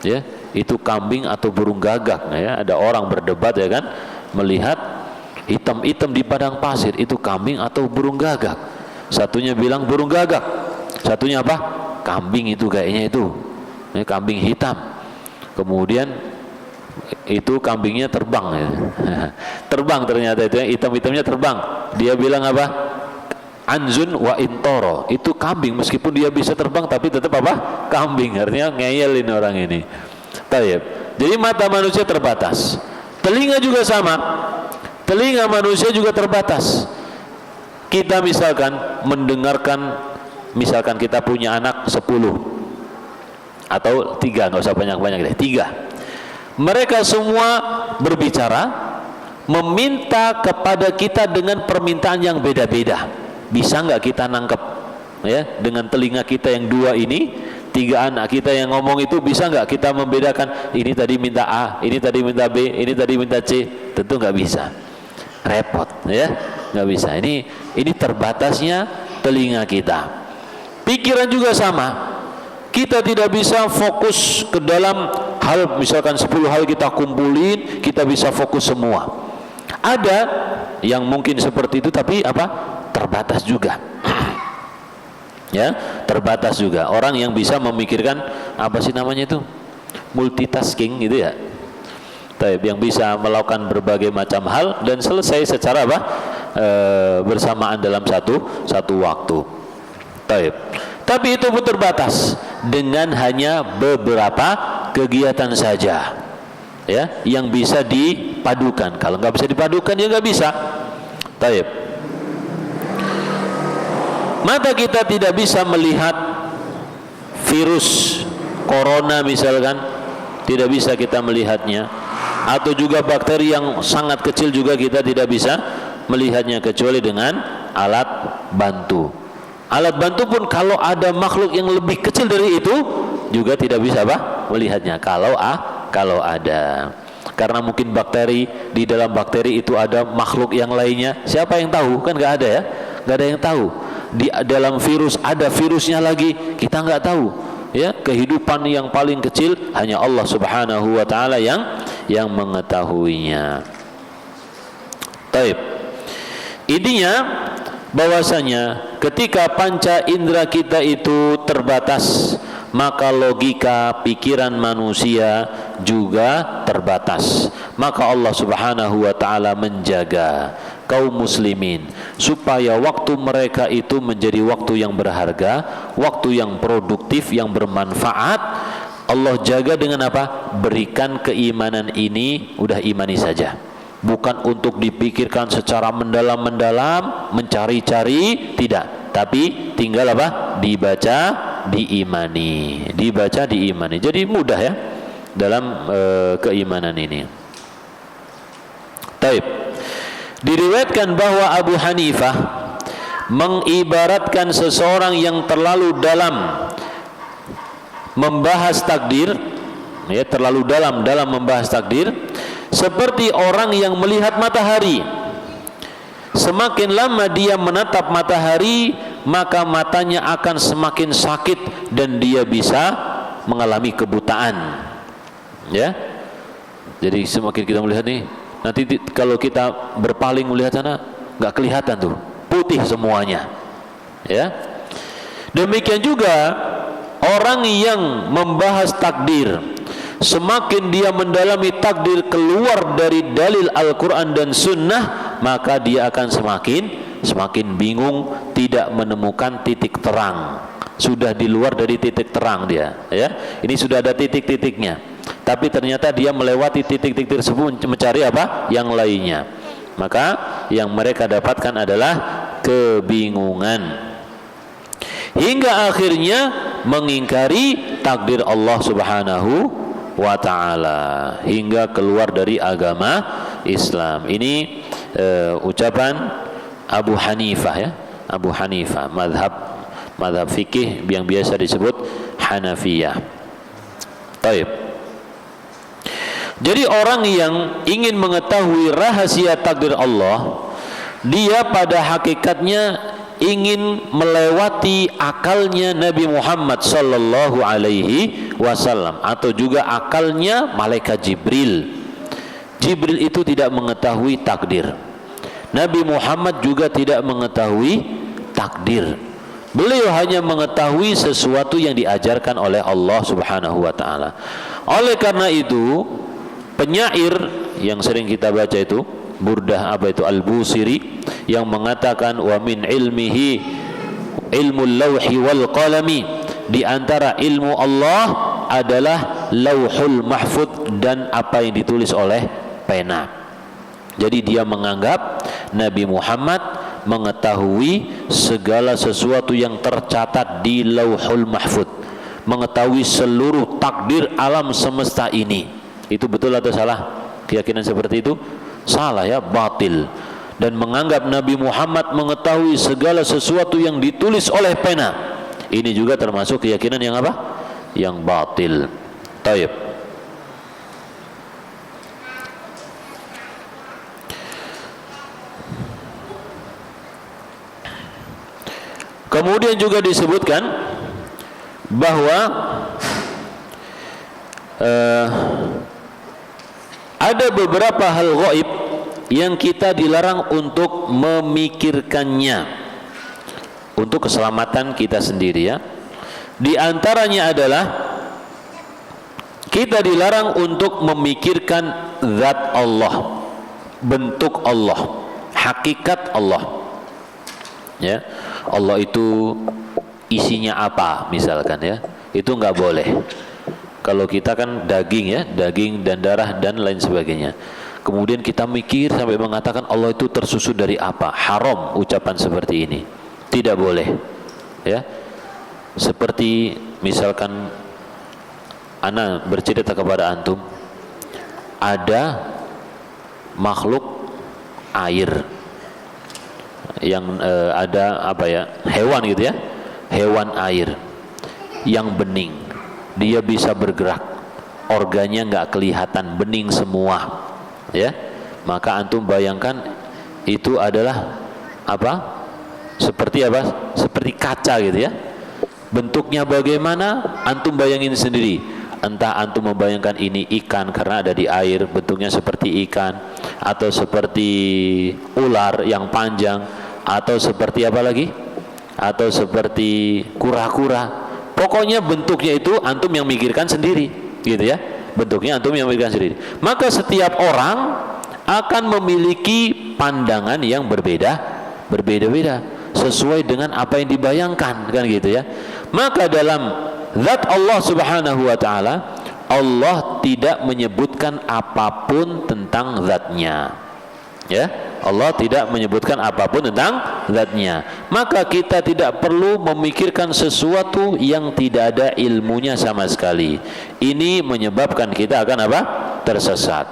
ya, itu kambing atau burung gagak, ya. Ada orang berdebat, ya kan, melihat hitam-hitam di padang pasir, itu kambing atau burung gagak. Satunya bilang burung gagak, satunya apa? Kambing itu kayaknya itu, ya, kambing hitam. Kemudian itu kambingnya terbang, ya. Terbang ternyata itu, ya, hitam-hitamnya terbang. Dia bilang apa? Anzun wa intoro, itu kambing meskipun dia bisa terbang tapi tetap apa? Kambing. Artinya ngeyelin orang ini. Taib. Jadi mata manusia terbatas. Telinga juga sama. Telinga manusia juga terbatas. Kita misalkan mendengarkan, misalkan kita punya anak 10 atau 3, nggak usah banyak-banyak deh, 3. Mereka semua berbicara, meminta kepada kita dengan permintaan yang beda-beda. Bisa nggak kita nangkep, ya, dengan telinga kita yang 2 ini, 3 anak kita yang ngomong itu, bisa nggak kita membedakan ini tadi minta A, ini tadi minta B, ini tadi minta C? Tentu nggak bisa, repot, ya, nggak bisa. Ini terbatasnya telinga kita. Pikiran juga sama. Kita tidak bisa fokus ke dalam hal, misalkan 10 hal kita kumpulin, kita bisa fokus semua. Ada yang mungkin seperti itu, tapi apa? Terbatas juga. Ya, terbatas juga. Orang yang bisa memikirkan apa sih namanya itu? Multitasking gitu, ya. Taib, yang bisa melakukan berbagai macam hal dan selesai secara apa? Bersamaan dalam satu waktu. Taib. Tapi itu pun terbatas dengan hanya beberapa kegiatan saja, ya, yang bisa dipadukan. Kalau nggak bisa dipadukan ya nggak bisa. Taib. Mata kita tidak bisa melihat virus corona misalkan, tidak bisa kita melihatnya, atau juga bakteri yang sangat kecil juga kita tidak bisa melihatnya kecuali dengan alat bantu. Alat bantu pun kalau ada makhluk yang lebih kecil dari itu juga tidak bisa melihatnya kalau ada. Karena mungkin bakteri, di dalam bakteri itu ada makhluk yang lainnya. Siapa yang tahu? Kan nggak ada, ya, nggak ada yang tahu. Di dalam virus ada virusnya lagi, kita nggak tahu. Ya, kehidupan yang paling kecil hanya Allah Subhanahu wa taala yang mengetahuinya. Taib. Intinya bahwasanya ketika panca indera kita itu terbatas, maka logika pikiran manusia juga terbatas. Maka Allah Subhanahu wa taala menjaga kaum muslimin supaya waktu mereka itu menjadi waktu yang berharga, waktu yang produktif, yang bermanfaat. Allah jaga dengan apa? Berikan keimanan ini, udah imani saja. Bukan untuk dipikirkan secara mendalam-mendalam, mencari-cari, tidak. Tapi tinggal apa? Dibaca, diimani. Dibaca, diimani. Jadi mudah, ya, dalam keimanan ini. Taib. Diriwayatkan bahwa Abu Hanifah mengibaratkan seseorang yang terlalu dalam membahas takdir, ya, terlalu dalam membahas takdir, seperti orang yang melihat matahari. Semakin lama dia menatap matahari, maka matanya akan semakin sakit dan dia bisa mengalami kebutaan. Ya, jadi semakin kita melihat nih, nanti kalau kita berpaling melihat sana, nggak kelihatan tuh, putih semuanya. Ya, demikian juga orang yang membahas takdir, semakin dia mendalami takdir keluar dari dalil Al-Quran dan Sunnah, maka dia akan semakin bingung, tidak menemukan titik terang. Sudah di luar dari titik terang dia, ya. Ini sudah ada titik-titiknya, tapi ternyata dia melewati titik-titik tersebut mencari apa? Yang lainnya. Maka yang mereka dapatkan adalah kebingungan, hingga akhirnya mengingkari takdir Allah Subhanahu wa ta'ala, hingga keluar dari agama Islam. Ini ucapan Abu Hanifah, ya, Abu Hanifah, madhab fikih yang biasa disebut Hanafiyah. Taib. Jadi orang yang ingin mengetahui rahasia takdir Allah, dia pada hakikatnya ingin melewati akalnya Nabi Muhammad sallallahu alaihi wasallam, atau juga akalnya malaikat Jibril. Jibril itu tidak mengetahui takdir. Nabi Muhammad juga tidak mengetahui takdir. Beliau hanya mengetahui sesuatu yang diajarkan oleh Allah Subhanahu wa taala. Oleh karena itu, penyair yang sering kita baca itu Burdah Al-Busiri yang mengatakan wa min ilmihi ilmul lauhi wal qalami, di antara ilmu Allah adalah lauhul mahfud dan apa yang ditulis oleh pena. Jadi dia menganggap Nabi Muhammad mengetahui segala sesuatu yang tercatat di lauhul mahfud, mengetahui seluruh takdir alam semesta ini. Itu betul atau salah? Keyakinan seperti itu salah, ya, batil. Dan menganggap Nabi Muhammad mengetahui segala sesuatu yang ditulis oleh pena, ini juga termasuk keyakinan yang apa? Yang batil. Taib. Kemudian juga disebutkan bahwa ada beberapa hal gaib yang kita dilarang untuk memikirkannya untuk keselamatan kita sendiri, ya. Di antaranya adalah kita dilarang untuk memikirkan zat Allah, bentuk Allah, hakikat Allah. Ya, Allah itu isinya apa misalkan ya, itu nggak boleh. Kalau kita kan daging ya, daging dan darah dan lain sebagainya. Kemudian kita mikir sampai mengatakan Allah itu tersusun dari apa? Haram ucapan seperti ini. Tidak boleh. Ya. Seperti misalkan ana bercerita kepada antum, ada makhluk air yang ada apa ya? Hewan gitu ya. Hewan air yang bening. Dia bisa bergerak, organnya nggak kelihatan, bening semua, ya. Maka antum bayangkan itu adalah apa? Seperti apa? Seperti kaca gitu ya. Bentuknya bagaimana? Antum bayangin sendiri. Entah antum membayangkan ini ikan karena ada di air, bentuknya seperti ikan, atau seperti ular yang panjang, atau seperti apa lagi? Atau seperti kura-kura. Pokoknya bentuknya itu antum yang mikirkan sendiri, gitu ya. Bentuknya antum yang mikirkan sendiri. Maka setiap orang akan memiliki pandangan yang berbeda-beda sesuai dengan apa yang dibayangkan, kan gitu ya. Maka dalam zat Allah Subhanahu wa taala, Allah tidak menyebutkan apapun tentang zatnya. Ya, Allah tidak menyebutkan apapun tentang zatnya. Maka kita tidak perlu memikirkan sesuatu yang tidak ada ilmunya sama sekali. Ini menyebabkan kita akan apa? Tersesat.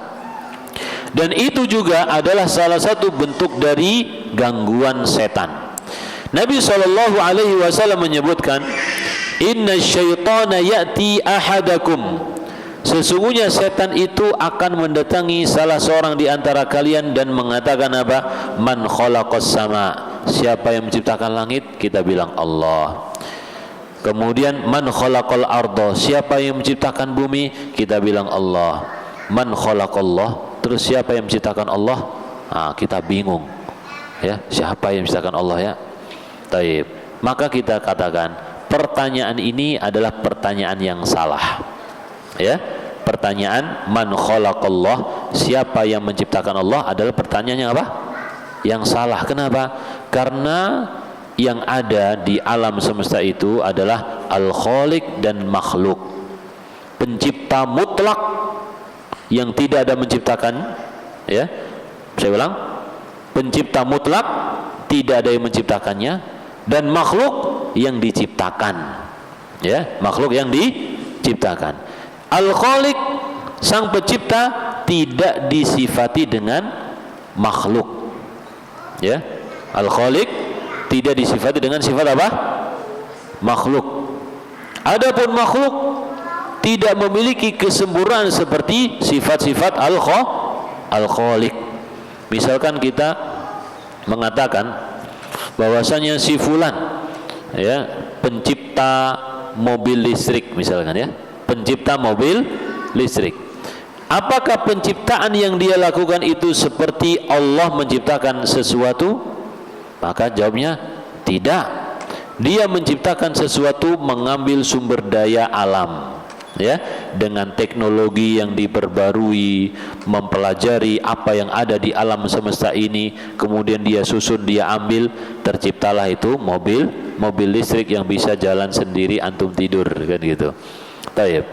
Dan itu juga adalah salah satu bentuk dari gangguan setan. Nabi SAW menyebutkan, inna syaitana ya'ti ahadakum, sesungguhnya setan itu akan mendatangi salah seorang di antara kalian dan mengatakan apa? Man khalaqas sama, siapa yang menciptakan langit? Kita bilang Allah. Kemudian man khalaqal arda, siapa yang menciptakan bumi? Kita bilang Allah. Man khalaqallah, terus siapa yang menciptakan Allah? Kita bingung. Ya, siapa yang menciptakan Allah ya? Taib. Maka kita katakan pertanyaan ini adalah pertanyaan yang salah. Ya, pertanyaan man khalaqallah, siapa yang menciptakan Allah, adalah pertanyaan yang apa? Yang salah. Kenapa? Karena yang ada di alam semesta itu adalah al-khaliq dan makhluk, pencipta mutlak yang tidak ada menciptakan. Ya, saya ulang, pencipta mutlak, tidak ada yang menciptakannya, dan makhluk yang diciptakan. Ya, makhluk yang diciptakan. Al-Khaliq, sang pencipta, tidak disifati dengan makhluk. Ya, Al-Khaliq tidak disifati dengan sifat apa? Makhluk. Adapun makhluk tidak memiliki kesempurnaan seperti sifat-sifat Al-Khaliq. Misalkan kita mengatakan bahwasanya si fulan, ya, pencipta mobil listrik misalkan, ya, pencipta mobil listrik. Apakah penciptaan yang dia lakukan itu seperti Allah menciptakan sesuatu? Maka jawabnya tidak. Dia menciptakan sesuatu mengambil sumber daya alam, ya, dengan teknologi yang diperbarui, mempelajari apa yang ada di alam semesta ini, kemudian dia susun, dia ambil, terciptalah itu mobil listrik yang bisa jalan sendiri antum tidur, kan gitu. Taib.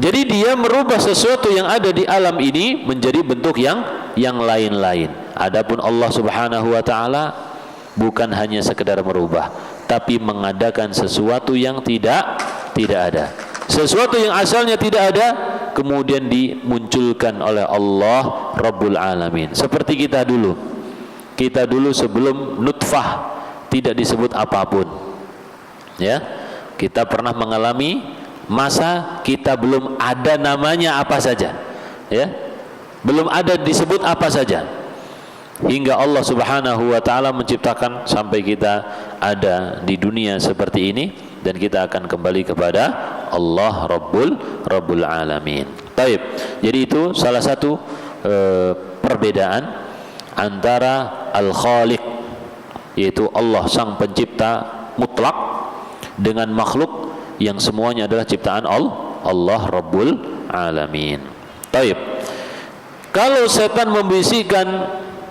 Jadi dia merubah sesuatu yang ada di alam ini menjadi bentuk yang lain-lain. Adapun Allah Subhanahu wa taala bukan hanya sekedar merubah, tapi mengadakan sesuatu yang tidak ada. Sesuatu yang asalnya tidak ada kemudian dimunculkan oleh Allah Rabbul Alamin. Seperti kita dulu. Kita dulu sebelum nutfah tidak disebut apapun. Ya. Kita pernah mengalami masa kita belum ada namanya apa saja, ya, belum ada disebut apa saja, hingga Allah Subhanahu wa taala menciptakan sampai kita ada di dunia seperti ini, dan kita akan kembali kepada Allah Rabbul Alamin. Taib. Jadi itu salah satu perbedaan antara Al-Khaliq, yaitu Allah sang pencipta mutlak, dengan makhluk yang semuanya adalah ciptaan Allah Rabbul Alamin. Taib. Kalau setan membisikkan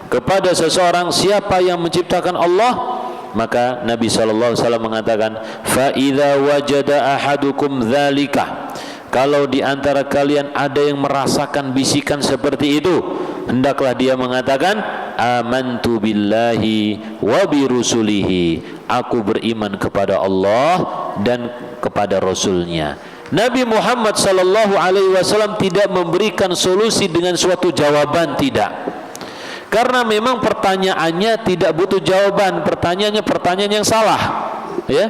kepada seseorang siapa yang menciptakan Allah, Maka Nabi SAW mengatakan, fa idza wajada ahadukum dzalika, kalau di antara kalian ada yang merasakan bisikan seperti itu, hendaklah dia mengatakan, amantu billahi wa bi rusulihi, aku beriman kepada Allah dan kepada Rasulnya. Nabi Muhammad SAW tidak memberikan solusi dengan suatu jawaban, tidak. Karena memang pertanyaannya tidak butuh jawaban, pertanyaannya pertanyaan yang salah, ya.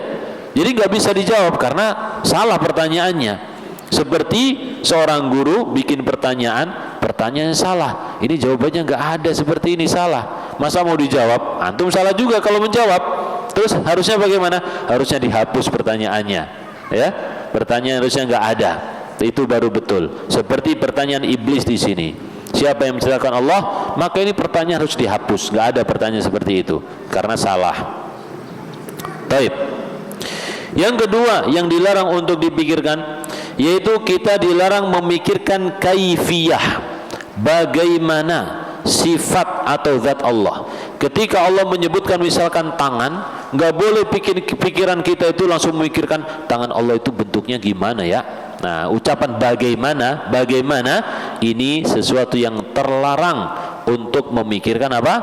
Jadi nggak bisa dijawab karena salah pertanyaannya. Seperti seorang guru bikin pertanyaan salah. Ini jawabannya nggak ada, seperti ini salah. Masa mau dijawab? Antum salah juga kalau menjawab. Terus harusnya bagaimana? Harusnya dihapus pertanyaannya, ya. Pertanyaan harusnya nggak ada. Itu baru betul. Seperti pertanyaan iblis di sini. Siapa yang menciptakan Allah? Maka ini pertanyaan harus dihapus. Nggak ada pertanyaan seperti itu karena salah. Baik. Yang kedua yang dilarang untuk dipikirkan, yaitu kita dilarang memikirkan kaifiyah, bagaimana sifat atau zat Allah. Ketika Allah menyebutkan misalkan tangan, nggak boleh pikiran kita itu langsung memikirkan tangan Allah itu bentuknya gimana ya. Nah, ucapan bagaimana ini sesuatu yang terlarang untuk memikirkan apa?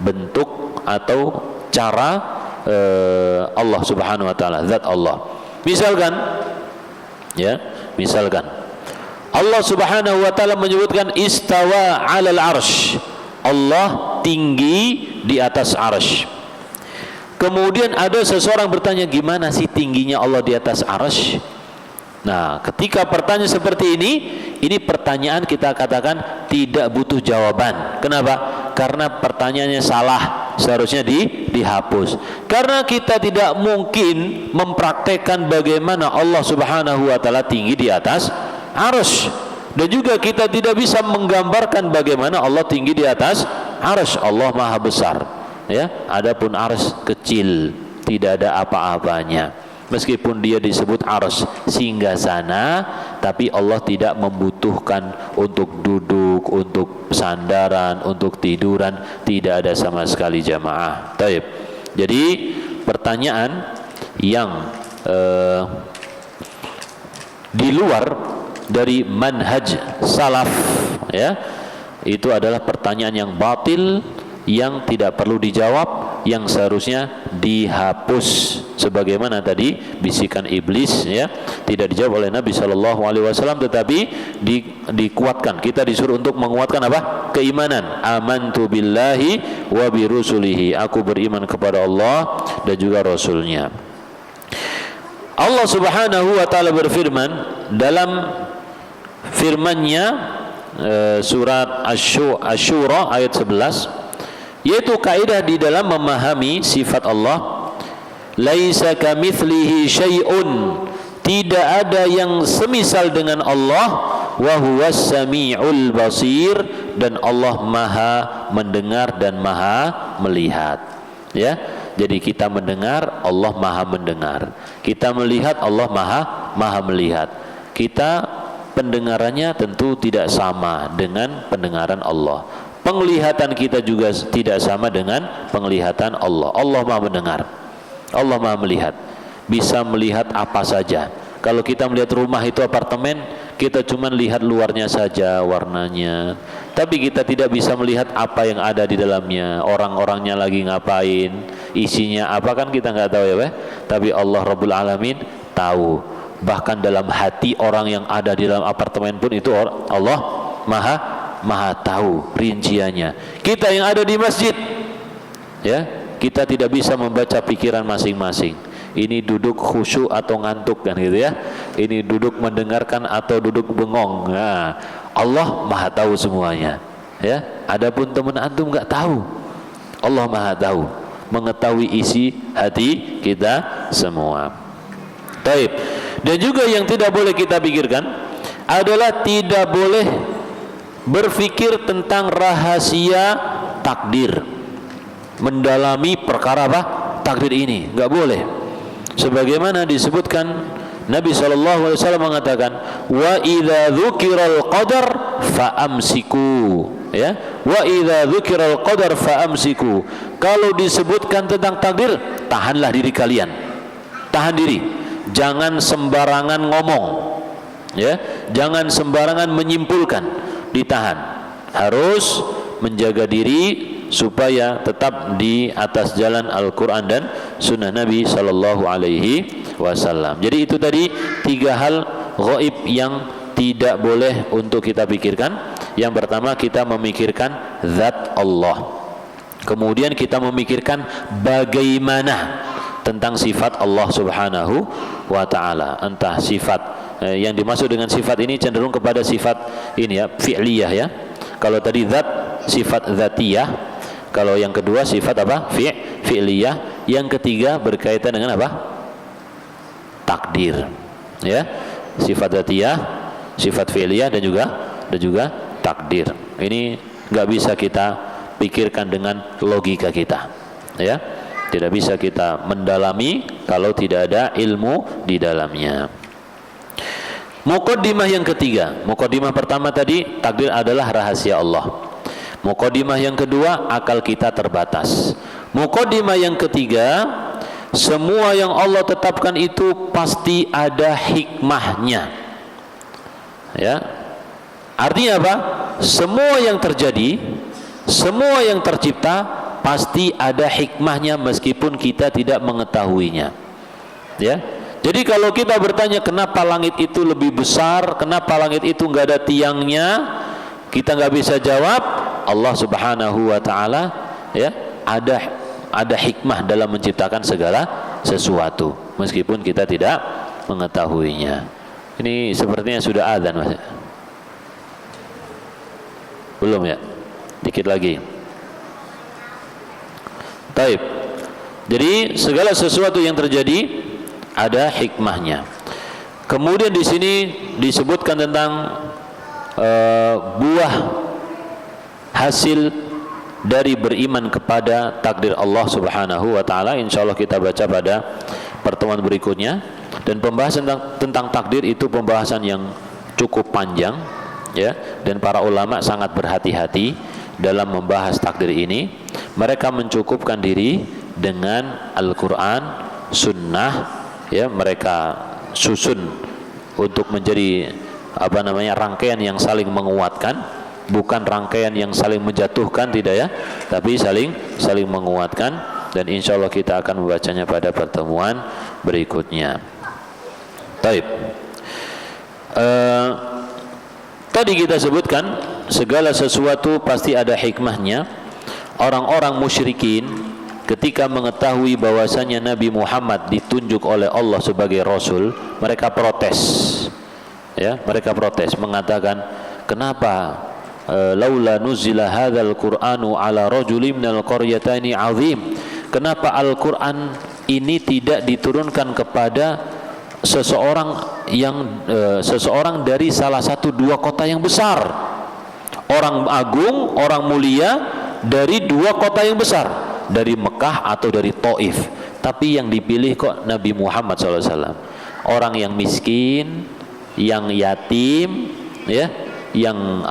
Bentuk atau cara Allah Subhanahu wa taala, zat Allah. Misalkan Allah Subhanahu wa taala menyebutkan istawa 'alal arsy. Allah tinggi di atas arsy. Kemudian ada seseorang bertanya, gimana sih tingginya Allah di atas arsy? Nah, ketika pertanyaan seperti ini pertanyaan kita katakan tidak butuh jawaban. Kenapa? Karena pertanyaannya salah, seharusnya dihapus. Karena kita tidak mungkin mempraktekkan bagaimana Allah Subhanahu wa taala tinggi di atas arsy. Dan juga kita tidak bisa menggambarkan bagaimana Allah tinggi di atas arsy. Allah Maha besar, ya. Adapun arsy kecil, tidak ada apa-apanya. Meskipun dia disebut arsy singgasana, tapi Allah tidak membutuhkan untuk duduk, untuk sandaran, untuk tiduran, tidak ada sama sekali jamaah. Taib. Jadi pertanyaan yang di luar dari manhaj salaf, ya, itu adalah pertanyaan yang batil, yang tidak perlu dijawab, yang seharusnya dihapus. Sebagaimana tadi bisikan iblis, ya, tidak dijawab oleh Nabi SAW, tetapi dikuatkan. Kita disuruh untuk menguatkan apa? Keimanan. Amantu billahi wa bi rusulihi, aku beriman kepada Allah dan juga Rasulnya. Allah Subhanahu wa taala berfirman dalam firman-Nya surat Asy-Syura ayat 11, yaitu kaidah di dalam memahami sifat Allah. Laisa kamitslihi syai'un, tidak ada yang semisal dengan Allah. Wa huwas samiul basir, dan Allah Maha mendengar dan Maha melihat, ya. Jadi kita mendengar, Allah Maha mendengar. Kita melihat, Allah Maha melihat. Kita pendengarannya tentu tidak sama dengan pendengaran Allah. Penglihatan kita juga tidak sama dengan penglihatan Allah. Allah Maha mendengar, Allah Maha melihat. Bisa melihat apa saja. Kalau kita melihat rumah itu apartemen, kita cuma lihat luarnya saja, warnanya. Tapi kita tidak bisa melihat apa yang ada di dalamnya, orang-orangnya lagi ngapain, isinya apa, kan kita nggak tahu, ya, Pak. Tapi Allah Rabbul Alamin tahu. Bahkan dalam hati orang yang ada di dalam apartemen pun itu Allah Maha tahu rinciannya. Kita yang ada di masjid, ya, kita tidak bisa membaca pikiran masing-masing. Ini duduk khusyuk atau ngantuk, kan gitu, ya. Ini duduk mendengarkan atau duduk bengong. Nah, Allah Maha tahu semuanya, ya. Adapun teman antum nggak tahu. Allah Maha tahu, mengetahui isi hati kita semua. Taib. Dan juga yang tidak boleh kita pikirkan adalah tidak boleh berpikir tentang rahasia takdir, mendalami perkara apa? Takdir ini nggak boleh. Sebagaimana disebutkan, Nabi SAW mengatakan, wa idza dzukiral qadar fa amsiku, Ya, wa idza dzukiral qadar faamsiku. Kalau disebutkan tentang takdir, tahanlah diri kalian. Tahan diri. Jangan sembarangan ngomong. Ya, jangan sembarangan menyimpulkan, ditahan. Harus menjaga diri supaya tetap di atas jalan Al-Qur'an dan sunnah Nabi sallallahu alaihi wasallam. Jadi itu tadi 3 hal ghaib yang tidak boleh untuk kita pikirkan. Yang pertama, kita memikirkan zat Allah. Kemudian kita memikirkan bagaimana tentang sifat Allah Subhanahu wa taala. Entah sifat yang dimaksud dengan sifat ini cenderung kepada sifat ini ya, fi'liyah ya. Kalau tadi zat, sifat zatiyah. Kalau yang kedua sifat apa? Fi'liyah. Yang ketiga berkaitan dengan apa? Takdir. Ya. Sifat zatiyah, sifat fi'liyah dan juga takdir. Ini nggak bisa kita pikirkan dengan logika kita, ya. Tidak bisa kita mendalami kalau tidak ada ilmu di dalamnya. Muqaddimah yang ketiga. Muqaddimah pertama tadi, takdir adalah rahasia Allah. Muqaddimah yang kedua, akal kita terbatas. Muqaddimah yang ketiga, semua yang Allah tetapkan itu pasti ada hikmahnya. Ya. Artinya apa? Semua yang terjadi, semua yang tercipta pasti ada hikmahnya meskipun kita tidak mengetahuinya. Ya. Jadi kalau kita bertanya kenapa langit itu lebih besar, kenapa langit itu nggak ada tiangnya, kita nggak bisa jawab. Allah Subhanahu wa taala ya, ada hikmah dalam menciptakan segala sesuatu meskipun kita tidak mengetahuinya. Ini sepertinya sudah adzan, Mas. Belum ya? Dikit lagi. Taib. Jadi segala sesuatu yang terjadi ada hikmahnya. Kemudian di sini disebutkan tentang buah hasil dari beriman kepada takdir Allah Subhanahu wa taala. Insyaallah kita baca pada pertemuan berikutnya. Dan pembahasan tentang takdir itu pembahasan yang cukup panjang ya, dan para ulama sangat berhati-hati dalam membahas takdir ini. Mereka mencukupkan diri dengan Al-Qur'an, sunnah ya, mereka susun untuk menjadi rangkaian yang saling menguatkan, bukan rangkaian yang saling menjatuhkan, tidak ya, tapi saling menguatkan. Dan insya Allah kita akan membacanya pada pertemuan berikutnya. Taib. Tadi kita sebutkan segala sesuatu pasti ada hikmahnya. Orang-orang musyrikin ketika mengetahui bahwasanya Nabi Muhammad ditunjuk oleh Allah sebagai Rasul, mereka protes. Ya, mereka protes mengatakan, kenapa laula nuzila hadzal Qur'anu ala rajulin minal qaryataini azim? Kenapa Al-Qur'an ini tidak diturunkan kepada seseorang dari salah satu 2 kota yang besar, orang agung, orang mulia dari 2 kota yang besar, dari Mekah atau dari Taif. Tapi yang dipilih kok Nabi Muhammad SAW, orang yang miskin, yang yatim, ya, yang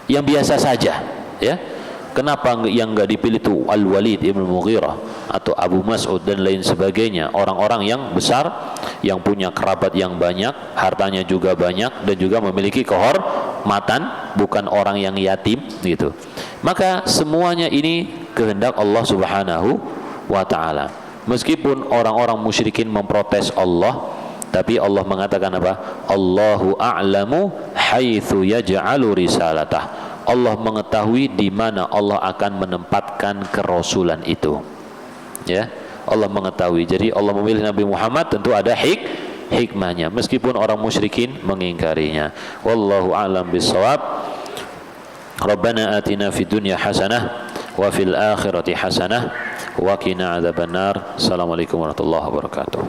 yang biasa saja, ya. Kenapa yang enggak dipilih itu Al-Walid Ibn Mughirah atau Abu Mas'ud dan lain sebagainya, orang-orang yang besar, yang punya kerabat yang banyak, hartanya juga banyak, dan juga memiliki kehormatan, bukan orang yang yatim gitu. Maka semuanya ini kehendak Allah Subhanahu wa taala. Meskipun orang-orang musyrikin memprotes Allah, tapi Allah mengatakan apa? Allahu a'lamu haitsu yaj'alu risalatah. Allah mengetahui di mana Allah akan menempatkan kerasulan itu. Ya, Allah mengetahui. Jadi Allah memilih Nabi Muhammad tentu ada hikmahnya, meskipun orang musyrikin mengingkarinya. Wallahu a'lam bissawab. Rabbana atina fid dunya hasanah wa fil akhirati hasanah wa qina adzabannar. Assalamualaikum warahmatullahi wabarakatuh.